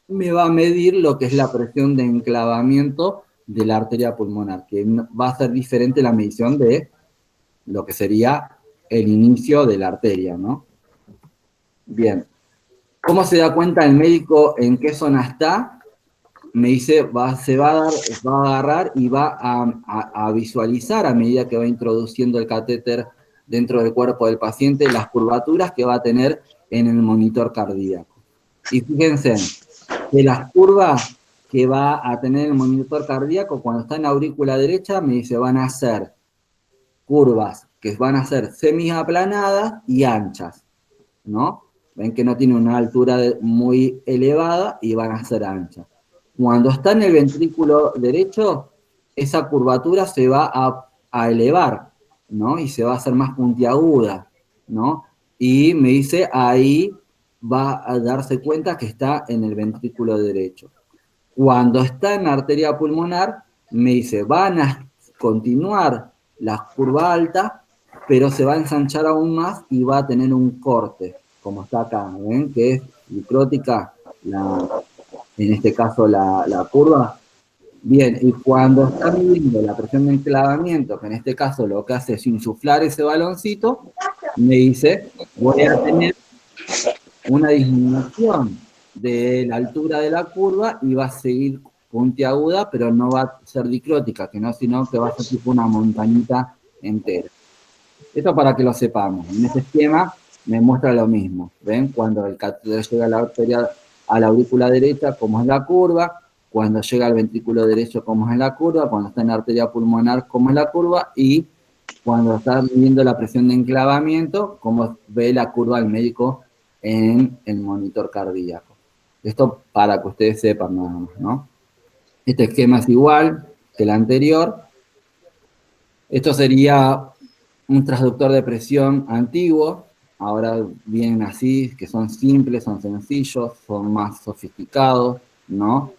me va a medir lo que es la presión de enclavamiento de la arteria pulmonar, que va a ser diferente la medición de lo que sería el igual de la arteria, ¿no? Bien. ¿Cómo se da cuenta el médico en qué zona está? Me dice, se va a agarrar y va a visualizar, a medida que va introduciendo el catéter dentro del cuerpo del paciente, las curvaturas que va a tener en el monitor cardíaco. Y fíjense que las curvas que va a tener el monitor cardíaco cuando está en la aurícula derecha, me dice, van a ser curvas que van a ser semiaplanadas y anchas, ¿no? Ven que no tiene una altura muy elevada y van a ser anchas. Cuando está en el ventrículo derecho, esa curvatura se va a elevar, ¿no? Y se va a hacer más puntiaguda, ¿no? Y me dice, ahí va a darse cuenta que está en el ventrículo derecho. Cuando está en la arteria pulmonar, me dice, van a continuar la curva alta, pero se va a ensanchar aún más y va a tener un corte, como está acá, ¿ven? Que es dicrótica, en este caso la curva. Bien, y cuando está midiendo la presión de enclavamiento, que en este caso lo que hace es insuflar ese baloncito, me dice, voy a tener una disminución de la altura de la curva y va a seguir puntiaguda, pero no va a ser dicrótica, sino que va a ser tipo una montañita entera. Esto para que lo sepamos. En este esquema me muestra lo mismo. ¿Ven? Cuando el catéter llega a la arteria, a la aurícula derecha, cómo es la curva. Cuando llega al ventrículo derecho, cómo es la curva. Cuando está en la arteria pulmonar, cómo es la curva. Y cuando está midiendo la presión de enclavamiento, cómo ve la curva el médico en el monitor cardíaco. Esto para que ustedes sepan nada más, ¿no? Este esquema es igual que el anterior. Esto sería un transductor de presión antiguo. Ahora vienen así, que son simples, son sencillos, son más sofisticados, ¿no?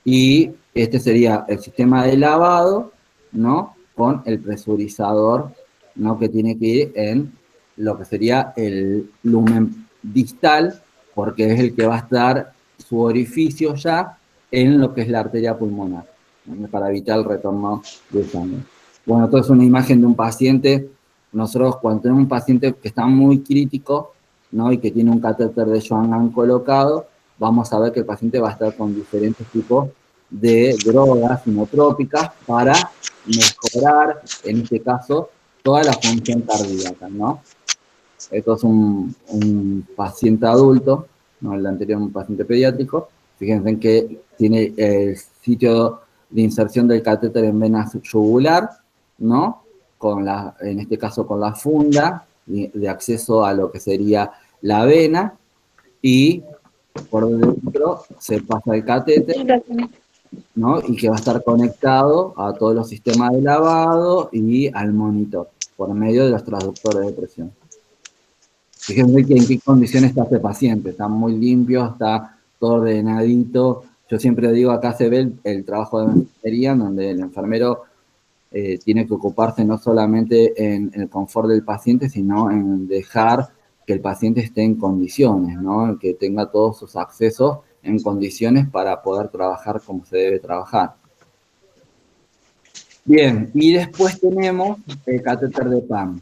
Y este sería el sistema de lavado, ¿no? Con el presurizador, ¿no? Que tiene que ir en lo que sería el lumen distal, porque es el que va a estar su orificio ya en lo que es la arteria pulmonar, ¿no? Para evitar el retorno de sangre. Bueno, esto es una imagen de un paciente. Nosotros cuando tenemos un paciente que está muy crítico, ¿no? Y que tiene un catéter de Schwann colocado, vamos a ver que el paciente va a estar con diferentes tipos de drogas inotrópicas para mejorar, en este caso, toda la función cardíaca, ¿no? Esto es un paciente adulto, ¿no? El anterior un paciente pediátrico. Fíjense que tiene el sitio de inserción del catéter en vena yugular, ¿no? En este caso con la funda de acceso a lo que sería la vena, y por dentro se pasa el catéter, ¿no? Y que va a estar conectado a todos los sistemas de lavado y al monitor, por medio de los transductores de presión. Fíjense en qué condiciones está este paciente. Está muy limpio, está todo ordenadito. Yo siempre digo, acá se ve el trabajo de enfermería, donde el enfermero tiene que ocuparse no solamente en el confort del paciente, sino en dejar que el paciente esté en condiciones, ¿no? Que tenga todos sus accesos en condiciones para poder trabajar como se debe trabajar. Bien, y después tenemos el catéter de PAM,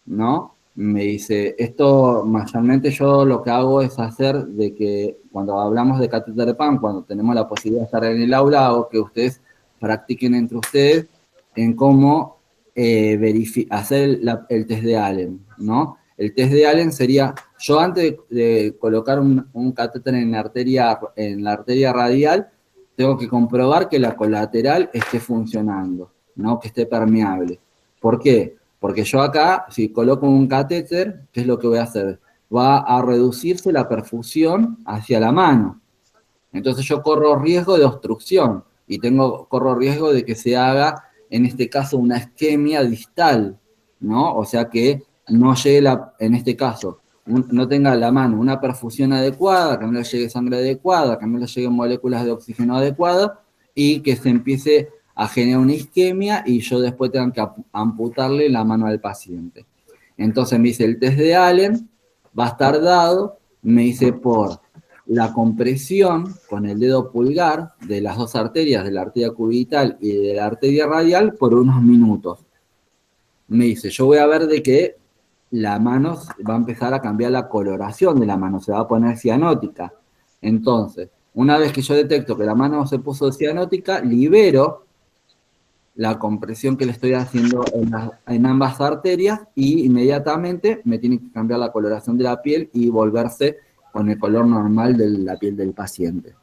¿no? Me dice, esto mayormente yo lo que hago es hacer de que cuando hablamos de catéter de PAM, cuando tenemos la posibilidad de estar en el aula, hago que ustedes practiquen entre ustedes en cómo hacer el test de Allen, ¿no? El test de Allen sería, yo antes de colocar un catéter en la arteria radial, tengo que comprobar que la colateral esté funcionando, ¿no? Que esté permeable. ¿Por qué? Porque yo acá, si coloco un catéter, ¿qué es lo que voy a hacer? Va a reducirse la perfusión hacia la mano. Entonces yo corro riesgo de obstrucción y corro riesgo de que se haga, en este caso, una isquemia distal, ¿no? O sea que no llegue, en este caso, no tenga la mano una perfusión adecuada, que no le llegue sangre adecuada, que no le lleguen moléculas de oxígeno adecuadas y que se empiece a generar una isquemia y yo después tenga que amputarle la mano al paciente. Entonces me dice, el test de Allen va a estar dado, me dice, por la compresión con el dedo pulgar de las dos arterias, de la arteria cubital y de la arteria radial, por unos minutos. Me dice, yo voy a ver de que la mano va a empezar a cambiar la coloración de la mano, se va a poner cianótica. Entonces, una vez que yo detecto que la mano se puso cianótica, libero la compresión que le estoy haciendo en ambas arterias y inmediatamente me tiene que cambiar la coloración de la piel y volverse con el color normal de la piel del paciente.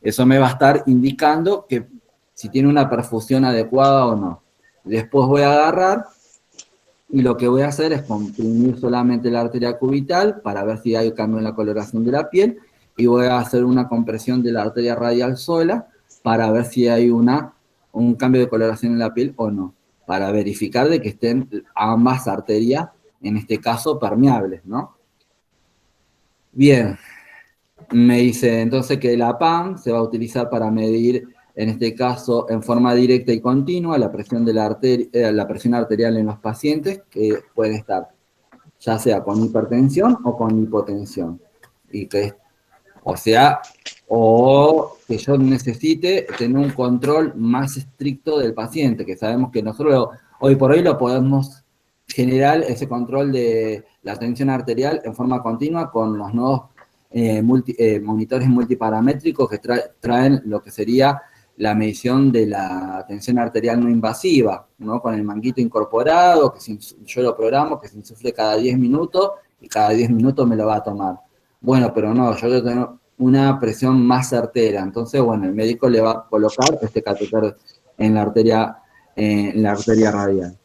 Eso me va a estar indicando que si tiene una perfusión adecuada o no. Después voy a agarrar y lo que voy a hacer es comprimir solamente la arteria cubital para ver si hay cambio en la coloración de la piel y voy a hacer una compresión de la arteria radial sola para ver si hay un cambio de coloración en la piel o no, para verificar de que estén ambas arterias, en este caso, permeables, ¿no? Bien, me dice entonces que la PAM se va a utilizar para medir, en este caso, en forma directa y continua, la presión de la presión arterial en los pacientes, que pueden estar ya sea con hipertensión o con hipotensión. Y que, o que yo necesite tener un control más estricto del paciente, que sabemos que nosotros hoy por hoy lo podemos generar ese control de la tensión arterial en forma continua con los nuevos monitores multiparamétricos que traen lo que sería la medición de la tensión arterial no invasiva, ¿no? Con el manguito incorporado, que yo lo programo, que se insufle cada 10 minutos y cada 10 minutos me lo va a tomar. Bueno, pero no, yo tengo una presión más certera. Entonces, bueno, el médico le va a colocar este catéter en la arteria radial.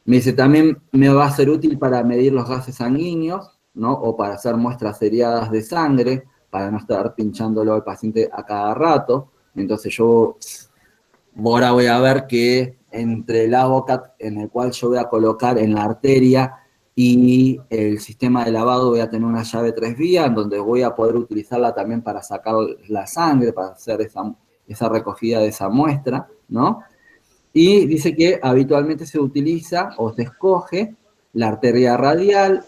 Me dice, también me va a ser útil para medir los gases sanguíneos, ¿no? O para hacer muestras seriadas de sangre, para no estar pinchándolo al paciente a cada rato. Entonces yo ahora voy a ver que entre el AVOCAT en el cual yo voy a colocar en la arteria y el sistema de lavado voy a tener una llave 3 vías, donde voy a poder utilizarla también para sacar la sangre, para hacer esa recogida de esa muestra, ¿no? Y dice que habitualmente se utiliza o se escoge la arteria radial,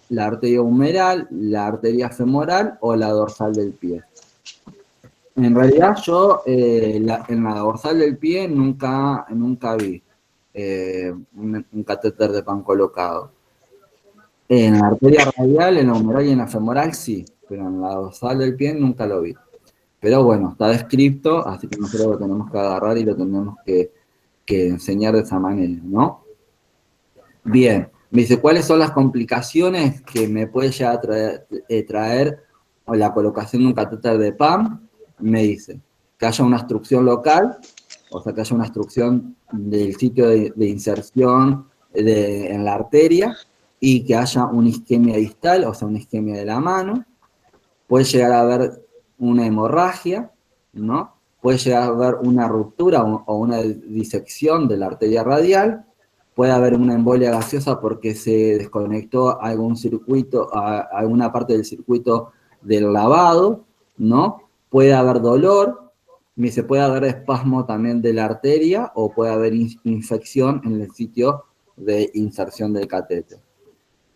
la arteria humeral, la arteria femoral o la dorsal del pie. En realidad yo en la dorsal del pie nunca vi un catéter de PAM colocado. En la arteria radial, en la humeral y en la femoral sí, pero en la dorsal del pie nunca lo vi. Pero bueno, está descrito, así que nosotros lo tenemos que agarrar y lo tenemos que enseñar de esa manera, ¿no? Bien, me dice, ¿cuáles son las complicaciones que me puede llegar a traer la colocación de un catéter de PAM? Me dice, que haya una obstrucción local, o sea, que haya una obstrucción del sitio de inserción en la arteria, y que haya una isquemia distal, o sea, una isquemia de la mano. Puede llegar a haber una hemorragia, ¿no? Puede llegar a haber una ruptura o una disección de la arteria radial. Puede haber una embolia gaseosa porque se desconectó algún circuito, alguna parte del circuito del lavado, ¿no? Puede haber dolor, Me dice, puede haber espasmo también de la arteria o puede haber infección en el sitio de inserción del catéter.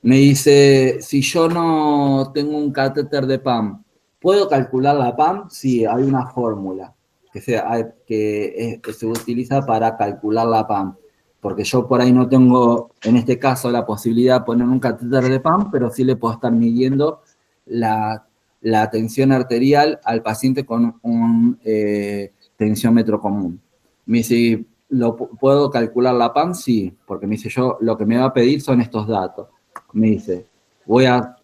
Me dice, si yo no tengo un catéter de PAM, ¿puedo calcular la PAM? Sí, hay una fórmula que se utiliza para calcular la PAM. Porque yo por ahí no tengo, en este caso, la posibilidad de poner un catéter de PAM, pero sí le puedo estar midiendo la tensión arterial al paciente con un tensiómetro común. Me dice, ¿puedo calcular la PAM? Sí, porque me dice, yo lo que me va a pedir son estos datos. Me dice, voy a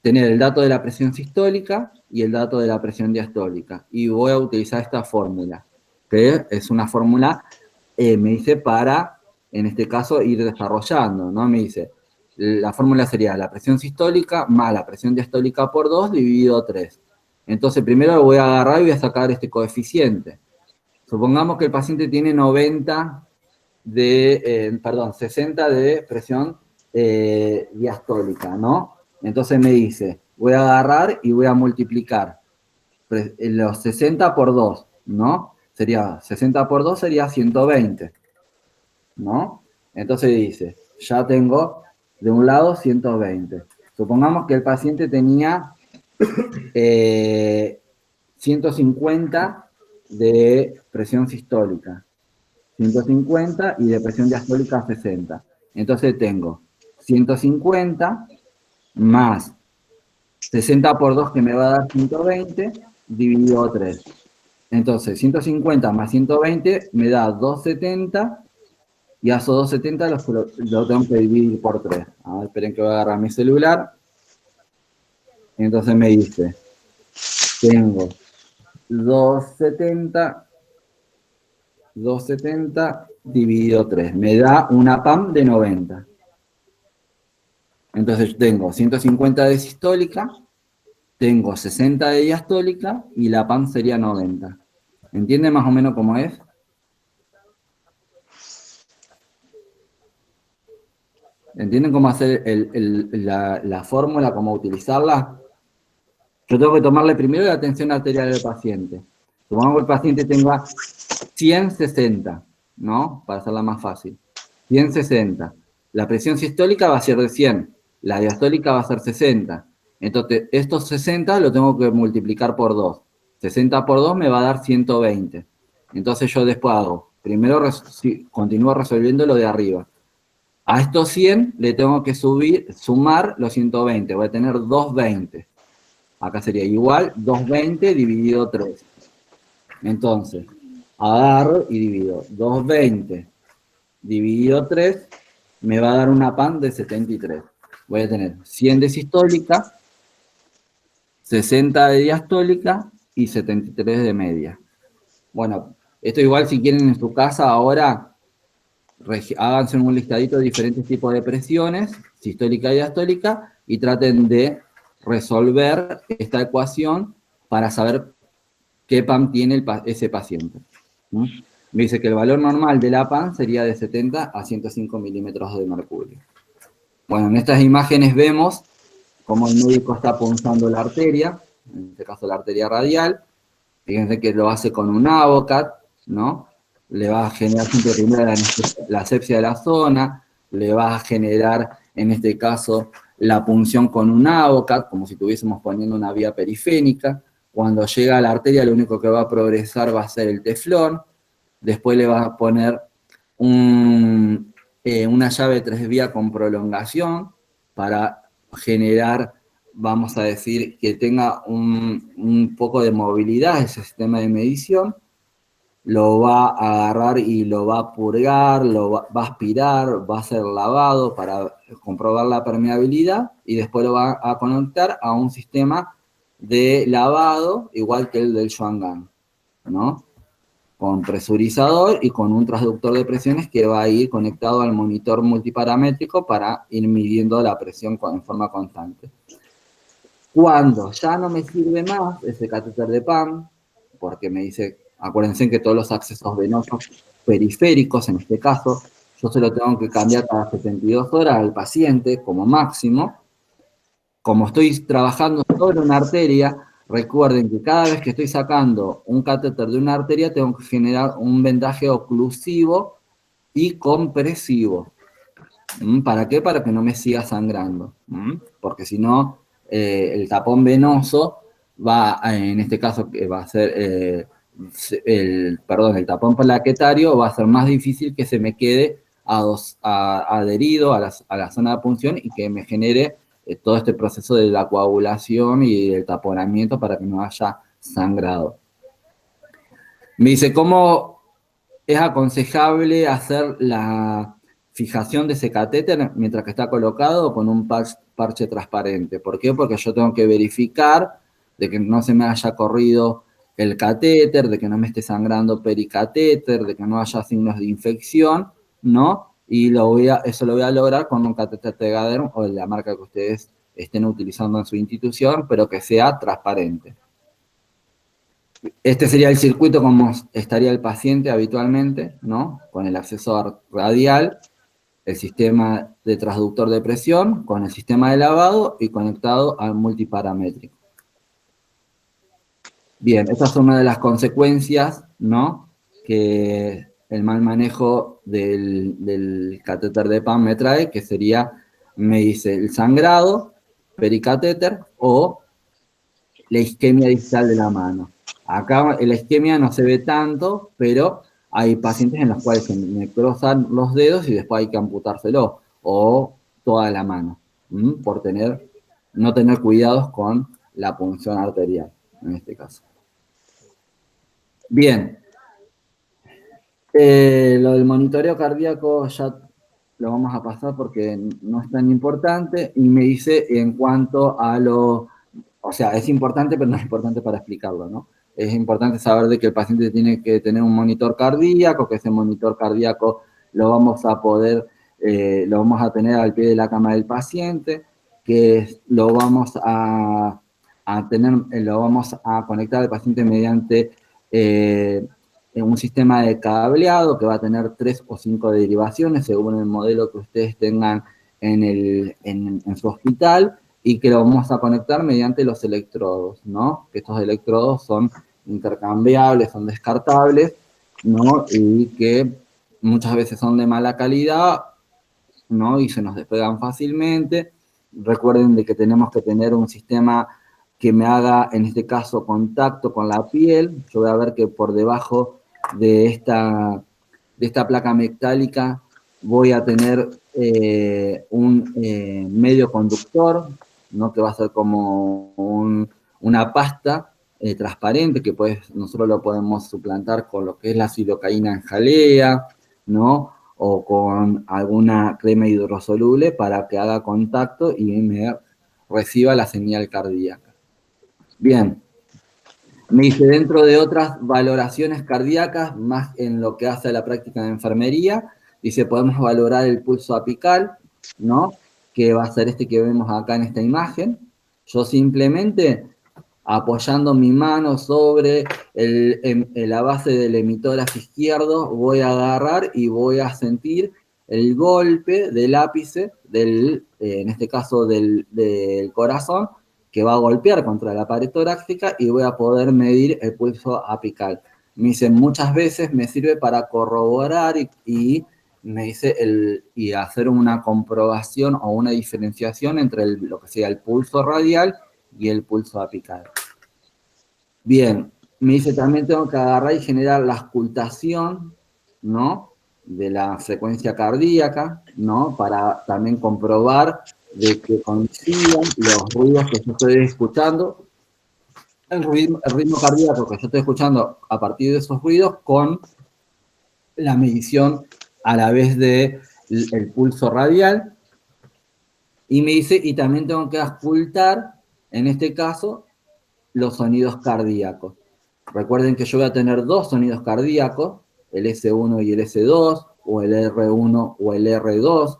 tener el dato de la presión sistólica y el dato de la presión diastólica. Y voy a utilizar esta fórmula, que es una fórmula, me dice, para, en este caso, ir desarrollando, ¿no? Me dice, la fórmula sería la presión sistólica más la presión diastólica por 2 dividido 3. Entonces, primero lo voy a agarrar y voy a sacar este coeficiente. Supongamos que el paciente tiene 60 de presión diastólica, ¿no? Entonces me dice, voy a agarrar y voy a multiplicar los 60 por 2, ¿no? 60 por 2 sería 120, ¿no? Entonces dice, ya tengo de un lado 120. Supongamos que el paciente tenía 150 de presión sistólica, 150 y de presión diastólica 60. Entonces tengo 150 más 60 por 2 que me va a dar 120 dividido 3. Entonces 150 más 120 me da 270 y a esos 270 lo tengo que dividir por 3. A ver, esperen que voy a agarrar mi celular. Entonces me dice, tengo 270 dividido 3. Me da una PAM de 90. Entonces tengo 150 de sistólica, tengo 60 de diastólica y la PAM sería 90. ¿Entienden más o menos cómo es? ¿Entienden cómo hacer la fórmula, cómo utilizarla? Yo tengo que tomarle primero la tensión arterial del paciente. Supongamos que el paciente tenga 160, ¿no? Para hacerla más fácil. 160. La presión sistólica va a ser de 100. La diastólica va a ser 60. Entonces, estos 60 lo tengo que multiplicar por 2. 60 por 2 me va a dar 120. Entonces yo después hago, primero continúo resolviendo lo de arriba. A estos 100 le tengo que sumar los 120. Voy a tener 220. Acá sería igual 220 dividido 3. Entonces, agarro y divido 220 dividido 3, me va a dar una PAM de 73. Voy a tener 100 de sistólica, 60 de diastólica y 73 de media. Bueno, esto igual si quieren en su casa ahora, háganse un listadito de diferentes tipos de presiones, sistólica y diastólica, y traten de resolver esta ecuación para saber qué PAM tiene ese paciente. Me dice que el valor normal de la PAM sería de 70 a 105 milímetros de mercurio. Bueno, en estas imágenes vemos cómo el médico está punzando la arteria, en este caso la arteria radial. Fíjense que lo hace con un Avocat, ¿no? Le va a generar siempre primero la asepsia de la zona, le va a generar, en este caso, la punción con un Avocat, como si estuviésemos poniendo una vía perifénica. Cuando llega a la arteria, lo único que va a progresar va a ser el teflón. Después le va a poner una llave 3 vías con prolongación para generar, vamos a decir, que tenga un poco de movilidad ese sistema de medición. Lo va a agarrar y lo va a purgar, va a aspirar, va a hacer lavado para comprobar la permeabilidad y después lo va a conectar a un sistema de lavado igual que el del Shuanggang, ¿no? Con presurizador y con un transductor de presiones que va a ir conectado al monitor multiparamétrico para ir midiendo la presión en forma constante. Cuando ya no me sirve más ese catéter de PAM, porque me dice, acuérdense que todos los accesos venosos periféricos, en este caso, yo se lo tengo que cambiar cada 72 horas al paciente como máximo. Como estoy trabajando sobre una arteria, Recuerden que cada vez que estoy sacando un catéter de una arteria, tengo que generar un vendaje oclusivo y compresivo. ¿Para qué? Para que no me siga sangrando. Porque si no, el tapón venoso va, en este caso, va a ser, el tapón plaquetario va a ser más difícil que se me quede adherido a la zona de punción y que me genere todo este proceso de la coagulación y el taponamiento para que no haya sangrado. Me dice, ¿cómo es aconsejable hacer la fijación de ese catéter mientras que está colocado con un parche transparente? ¿Por qué? Porque yo tengo que verificar de que no se me haya corrido el catéter, de que no me esté sangrando pericatéter, de que no haya signos de infección, ¿no? Y eso lo voy a lograr con un catéter Tegaderm o de la marca que ustedes estén utilizando en su institución, pero que sea transparente. Este sería el circuito como estaría el paciente habitualmente, ¿no? Con el acceso radial, el sistema de transductor de presión, con el sistema de lavado y conectado al multiparamétrico. Bien, estas son una de las consecuencias, ¿no? Que el mal manejo del catéter de PAM me trae, que sería, me dice, el sangrado pericatéter o la isquemia distal de la mano. Acá en la isquemia no se ve tanto, pero hay pacientes en los cuales se necrosan los dedos y después hay que amputárselo, o toda la mano, por no tener cuidados con la punción arterial, en este caso. Bien. Lo del monitoreo cardíaco ya lo vamos a pasar porque no es tan importante, y me dice en cuanto a o sea, es importante, pero no es importante para explicarlo, ¿no? Es importante saber de que el paciente tiene que tener un monitor cardíaco, que ese monitor cardíaco lo vamos a tener al pie de la cama del paciente, que lo vamos a conectar al paciente mediante un sistema de cableado que va a tener 3 o 5 derivaciones según el modelo que ustedes tengan en su hospital, y que lo vamos a conectar mediante los electrodos, ¿no? Que estos electrodos son intercambiables, son descartables, ¿no? Y que muchas veces son de mala calidad, ¿no? Y se nos despegan fácilmente. Recuerden de que tenemos que tener un sistema que me haga, en este caso, contacto con la piel. Yo voy a ver que por debajo de esta placa metálica voy a tener un medio conductor, ¿no? Que va a ser como una pasta transparente, que nosotros lo podemos suplantar con lo que es la silocaína en jalea, ¿no? O con alguna crema hidrosoluble para que haga contacto y me reciba la señal cardíaca. Bien, me dice, dentro de otras valoraciones cardíacas, más en lo que hace a la práctica de enfermería, dice, podemos valorar el pulso apical, ¿no? Que va a ser este que vemos acá en esta imagen. Yo simplemente, apoyando mi mano sobre la base del emitógrafo izquierdo, voy a agarrar y voy a sentir el golpe del ápice, en este caso del corazón, que va a golpear contra la pared torácica, y voy a poder medir el pulso apical. Me dice, muchas veces me sirve para corroborar y me dice y hacer una comprobación o una diferenciación entre lo que sea el pulso radial y el pulso apical. Bien, me dice, también tengo que agarrar y generar la auscultación, ¿no? De la frecuencia cardíaca, ¿no? Para también comprobar de que coincidan los ruidos que yo estoy escuchando, el ritmo cardíaco que yo estoy escuchando a partir de esos ruidos, con la medición a la vez del pulso radial. Y me dice, y también tengo que auscultar, en este caso, los sonidos cardíacos. Recuerden que yo voy a tener 2 sonidos cardíacos, el S1 y el S2, o el R1 o el R2.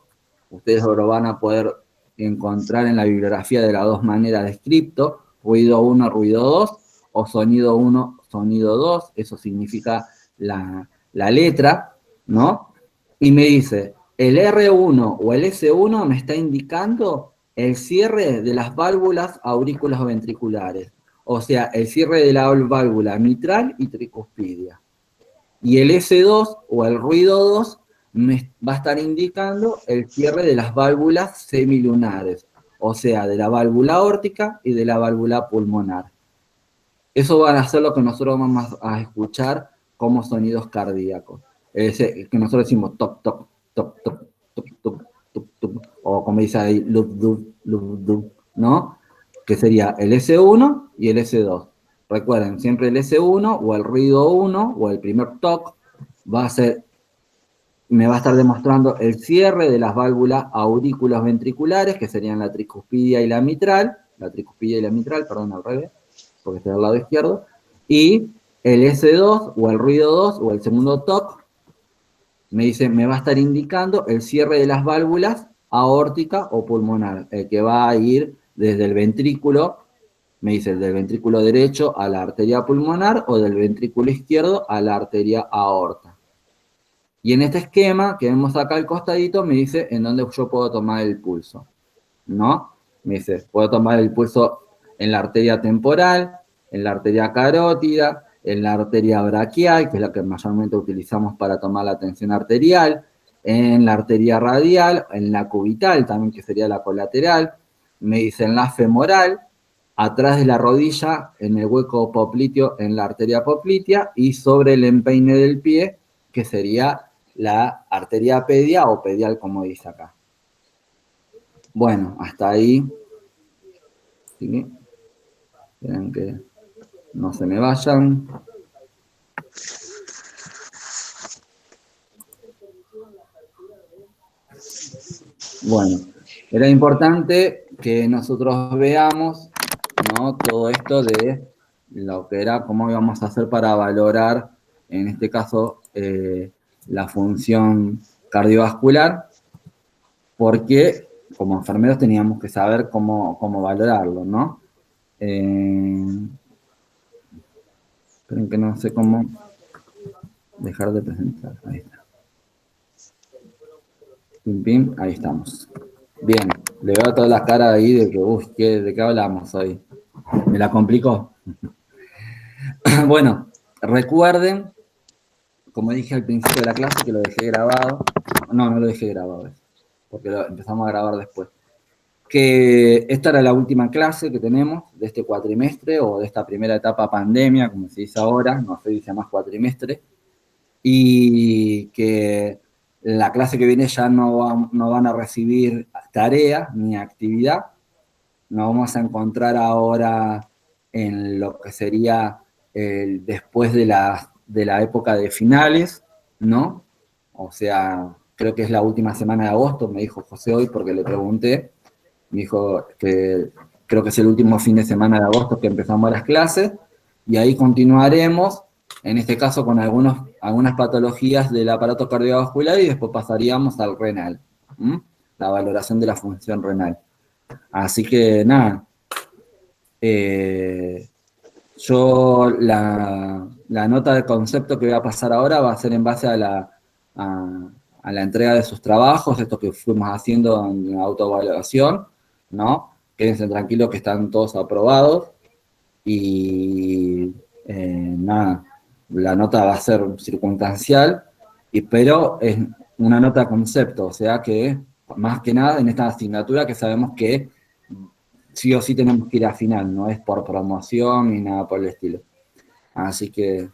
Ustedes lo van a poder encontrar en la bibliografía de las 2 maneras de scripto, ruido 1, ruido 2, o sonido 1, sonido 2, eso significa la letra, ¿no? Y me dice, el R1 o el S1 me está indicando el cierre de las válvulas aurículas ventriculares. o sea, el cierre de la válvula mitral y tricuspidia. Y el S2 o el ruido 2 me va a estar indicando el cierre de las válvulas semilunares, o sea, de la válvula aórtica y de la válvula pulmonar. Eso van a ser lo que nosotros vamos a escuchar como sonidos cardíacos. Que nosotros decimos toc, toc, toc, toc, toc, toc, toc, toc, o como dice ahí, lup, dup, ¿no? Que sería el S1 y el S2. Recuerden, siempre el S1 o el ruido 1 o el primer toc va a ser, me va a estar demostrando el cierre de las válvulas aurículos ventriculares, que serían la tricuspidia y la mitral, perdón, al revés, porque está del lado izquierdo, y el S2 o el ruido 2 o el segundo TOC me va a estar indicando el cierre de las válvulas aórtica o pulmonar, el que va a ir desde el ventrículo, me dice del ventrículo derecho a la arteria pulmonar o del ventrículo izquierdo a la arteria aorta. Y en este esquema que vemos acá al costadito me dice en dónde yo puedo tomar el pulso, ¿no? Me dice, puedo tomar el pulso en la arteria temporal, en la arteria carótida, en la arteria braquial, que es la que mayormente utilizamos para tomar la tensión arterial, en la arteria radial, en la cubital también, que sería la colateral, me dice en la femoral, atrás de la rodilla, en el hueco popliteo, en la arteria poplitea, y sobre el empeine del pie, que sería la arteria pedia o pedial, como dice acá. Bueno, hasta ahí. ¿Sí? Esperen que no se me vayan. Bueno, era importante que nosotros veamos, ¿no?, todo esto de lo que era, cómo íbamos a hacer para valorar, en este caso, la función cardiovascular, porque como enfermeros teníamos que saber cómo valorarlo, ¿no? Esperen que no sé cómo dejar de presentar. Ahí está. Pim, pim, ahí estamos. Bien, le veo todas las caras ahí de que, uff, ¿de qué hablamos hoy? ¿Me la complicó? Bueno, recuerden, como dije al principio de la clase, que lo dejé grabado. No lo dejé grabado, porque lo empezamos a grabar después. Que esta era la última clase que tenemos de este cuatrimestre o de esta primera etapa pandemia, como se dice ahora, no se dice más cuatrimestre, y que la clase que viene ya no van a recibir tarea ni actividad. Nos vamos a encontrar ahora en lo que sería después de la época de finales, ¿no? O sea, creo que es la última semana de agosto, me dijo José hoy porque le pregunté. Me dijo que creo que es el último fin de semana de agosto que empezamos las clases, y ahí continuaremos, en este caso con algunas patologías del aparato cardiovascular, y después pasaríamos al renal, la valoración de la función renal. Así que nada, yo la nota de concepto que voy a pasar ahora va a ser en base a la entrega de sus trabajos, esto que fuimos haciendo en la autoevaluación, ¿no? Quédense tranquilos que están todos aprobados, y nada, la nota va a ser circunstancial, pero es una nota de concepto, o sea que, más que nada, en esta asignatura que sabemos que sí o sí tenemos que ir a final, no es por promoción ni nada por el estilo. Así que,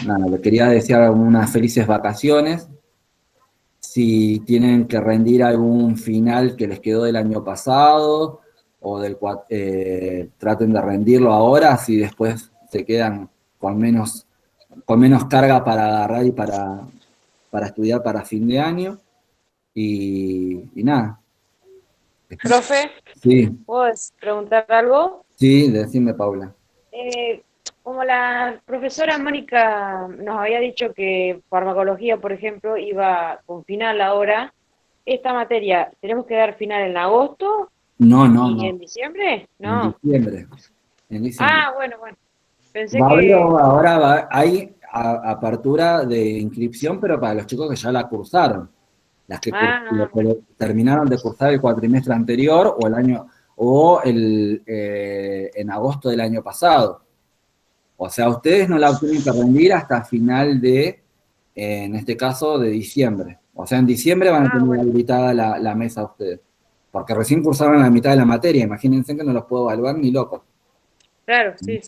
nada, le quería desear unas felices vacaciones. Si tienen que rendir algún final que les quedó del año pasado, o traten de rendirlo ahora, así después se quedan con menos carga para agarrar y para estudiar para fin de año. Y nada. Profe, Sí, ¿puedo preguntar algo? sí, decime, Paula. Como la profesora Mónica nos había dicho que farmacología, por ejemplo, iba con final ahora, ¿esta materia tenemos que dar final en agosto y en diciembre? En No. diciembre. Ah, bueno. Pensé Va a haber que... ahora, hay apertura de inscripción, pero para los chicos que ya la cursaron. Las que Ah, bueno. terminaron de cursar el cuatrimestre anterior o el año, o en agosto del año pasado. O sea, ustedes no la tienen que rendir hasta final de, en este caso, de diciembre. O sea, en diciembre van a tener habilitada la mesa ustedes. Porque recién cursaron la mitad de la materia, imagínense que no los puedo evaluar ni locos. Claro, sí.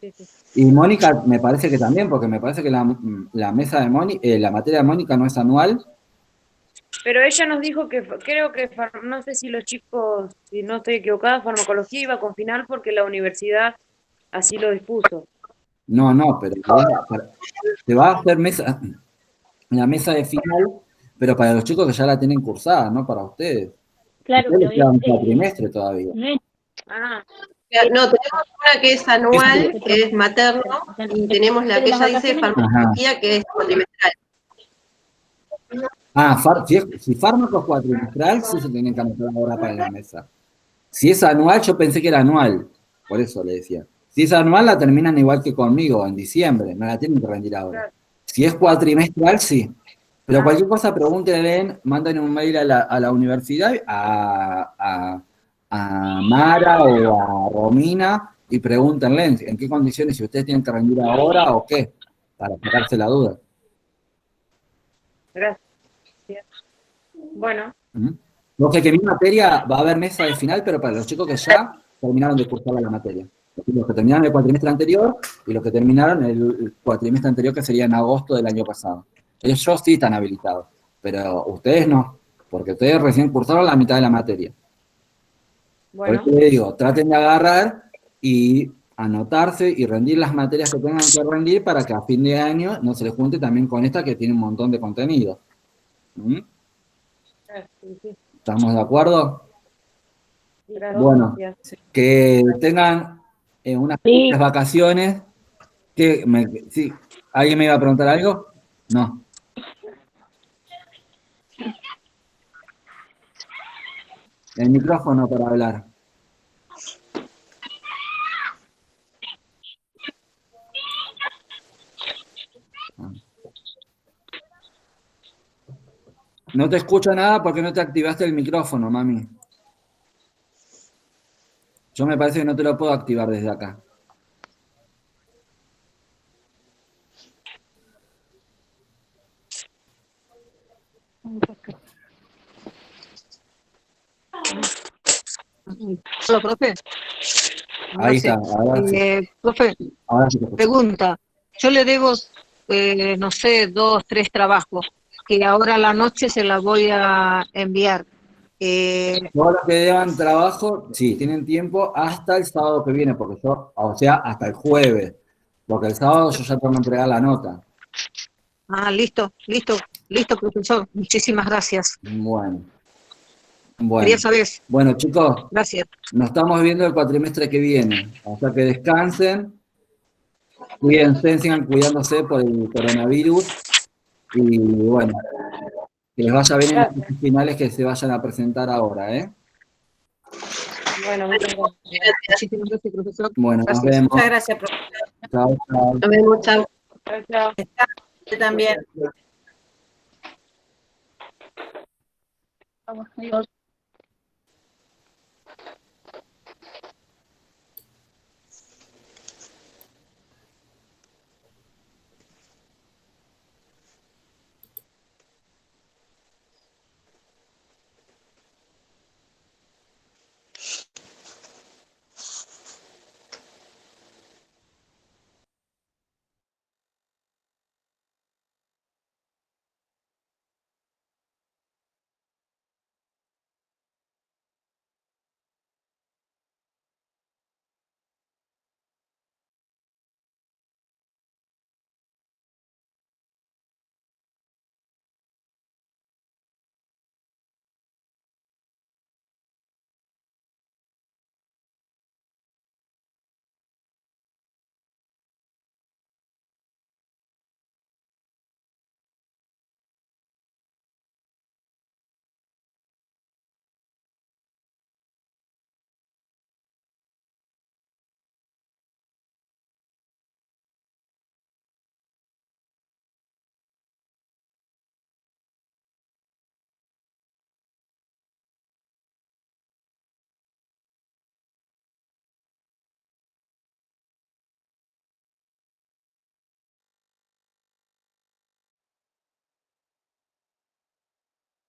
Y Mónica me parece que también, porque me parece que la mesa de Mónica, la materia de Mónica no es anual. Pero ella nos dijo que, creo que, no sé si los chicos, si no estoy equivocada, farmacología iba con final porque la universidad así lo dispuso. No, pero te va a hacer la mesa de final, pero para los chicos que ya la tienen cursada, no para ustedes. Claro, Ustedes les queda un pero cuatrimestre todavía. Ah, No, tenemos una que es anual, que es materno, y tenemos la que ella dice farmacología, que es cuatrimestral. Si fármaco es cuatrimestral, sí se tienen que anotar ahora para la mesa. Si es anual, yo pensé que era anual, por eso le decía. Si es anual, la terminan igual que conmigo, en diciembre, no la tienen que rendir ahora. Si es cuatrimestral, sí. Pero cualquier cosa, pregúntenle, manden un mail a la universidad, a Mara o a Romina, y pregúntenle en qué condiciones, si ustedes tienen que rendir ahora o qué, para sacarse la duda. gracias. Bueno. Porque que mi materia va a haber mesa de final, pero para los chicos que ya terminaron de cursar la materia. Los que terminaron el cuatrimestre anterior y los que terminaron el cuatrimestre anterior, que sería en agosto del año pasado. Ellos sí están habilitados, pero ustedes no, porque ustedes recién cursaron la mitad de la materia. Bueno. Por eso les digo, traten de agarrar y anotarse y rendir las materias que tengan que rendir para que a fin de año no se les junte también con esta que tiene un montón de contenido. Sí. ¿Estamos de acuerdo? Gracias. Bueno, que tengan unas felices vacaciones. Sí, ¿alguien me iba a preguntar algo? No. El micrófono para hablar. No te escucho nada porque no te activaste el micrófono, mami. Yo me parece que no te lo puedo activar desde acá. Hola, profe. Ahí está, ahora sí. Profe, Ahora sí te escucho. pregunta. Yo le debo, no sé, 2, 3 trabajos, que ahora a la noche se la voy a enviar. Todos los que deban trabajo, sí, tienen tiempo hasta el sábado que viene, porque yo, o sea, hasta el jueves, porque el sábado yo ya tengo que entregar la nota. Listo, profesor. Muchísimas gracias. Bueno. Quería saber. Bueno, chicos, Gracias. nos estamos viendo el cuatrimestre que viene. O sea que descansen, cuídense, sigan cuidándose por el coronavirus. Y bueno, que les vaya bien en los finales que se vayan a presentar ahora, ¿eh? Bueno, muchas gracias. Muchísimas gracias, profesor. Bueno, Gracias. nos vemos. Muchas gracias, profesor. Chao, chao. Nos vemos, chao. Chao. Usted también. Adiós.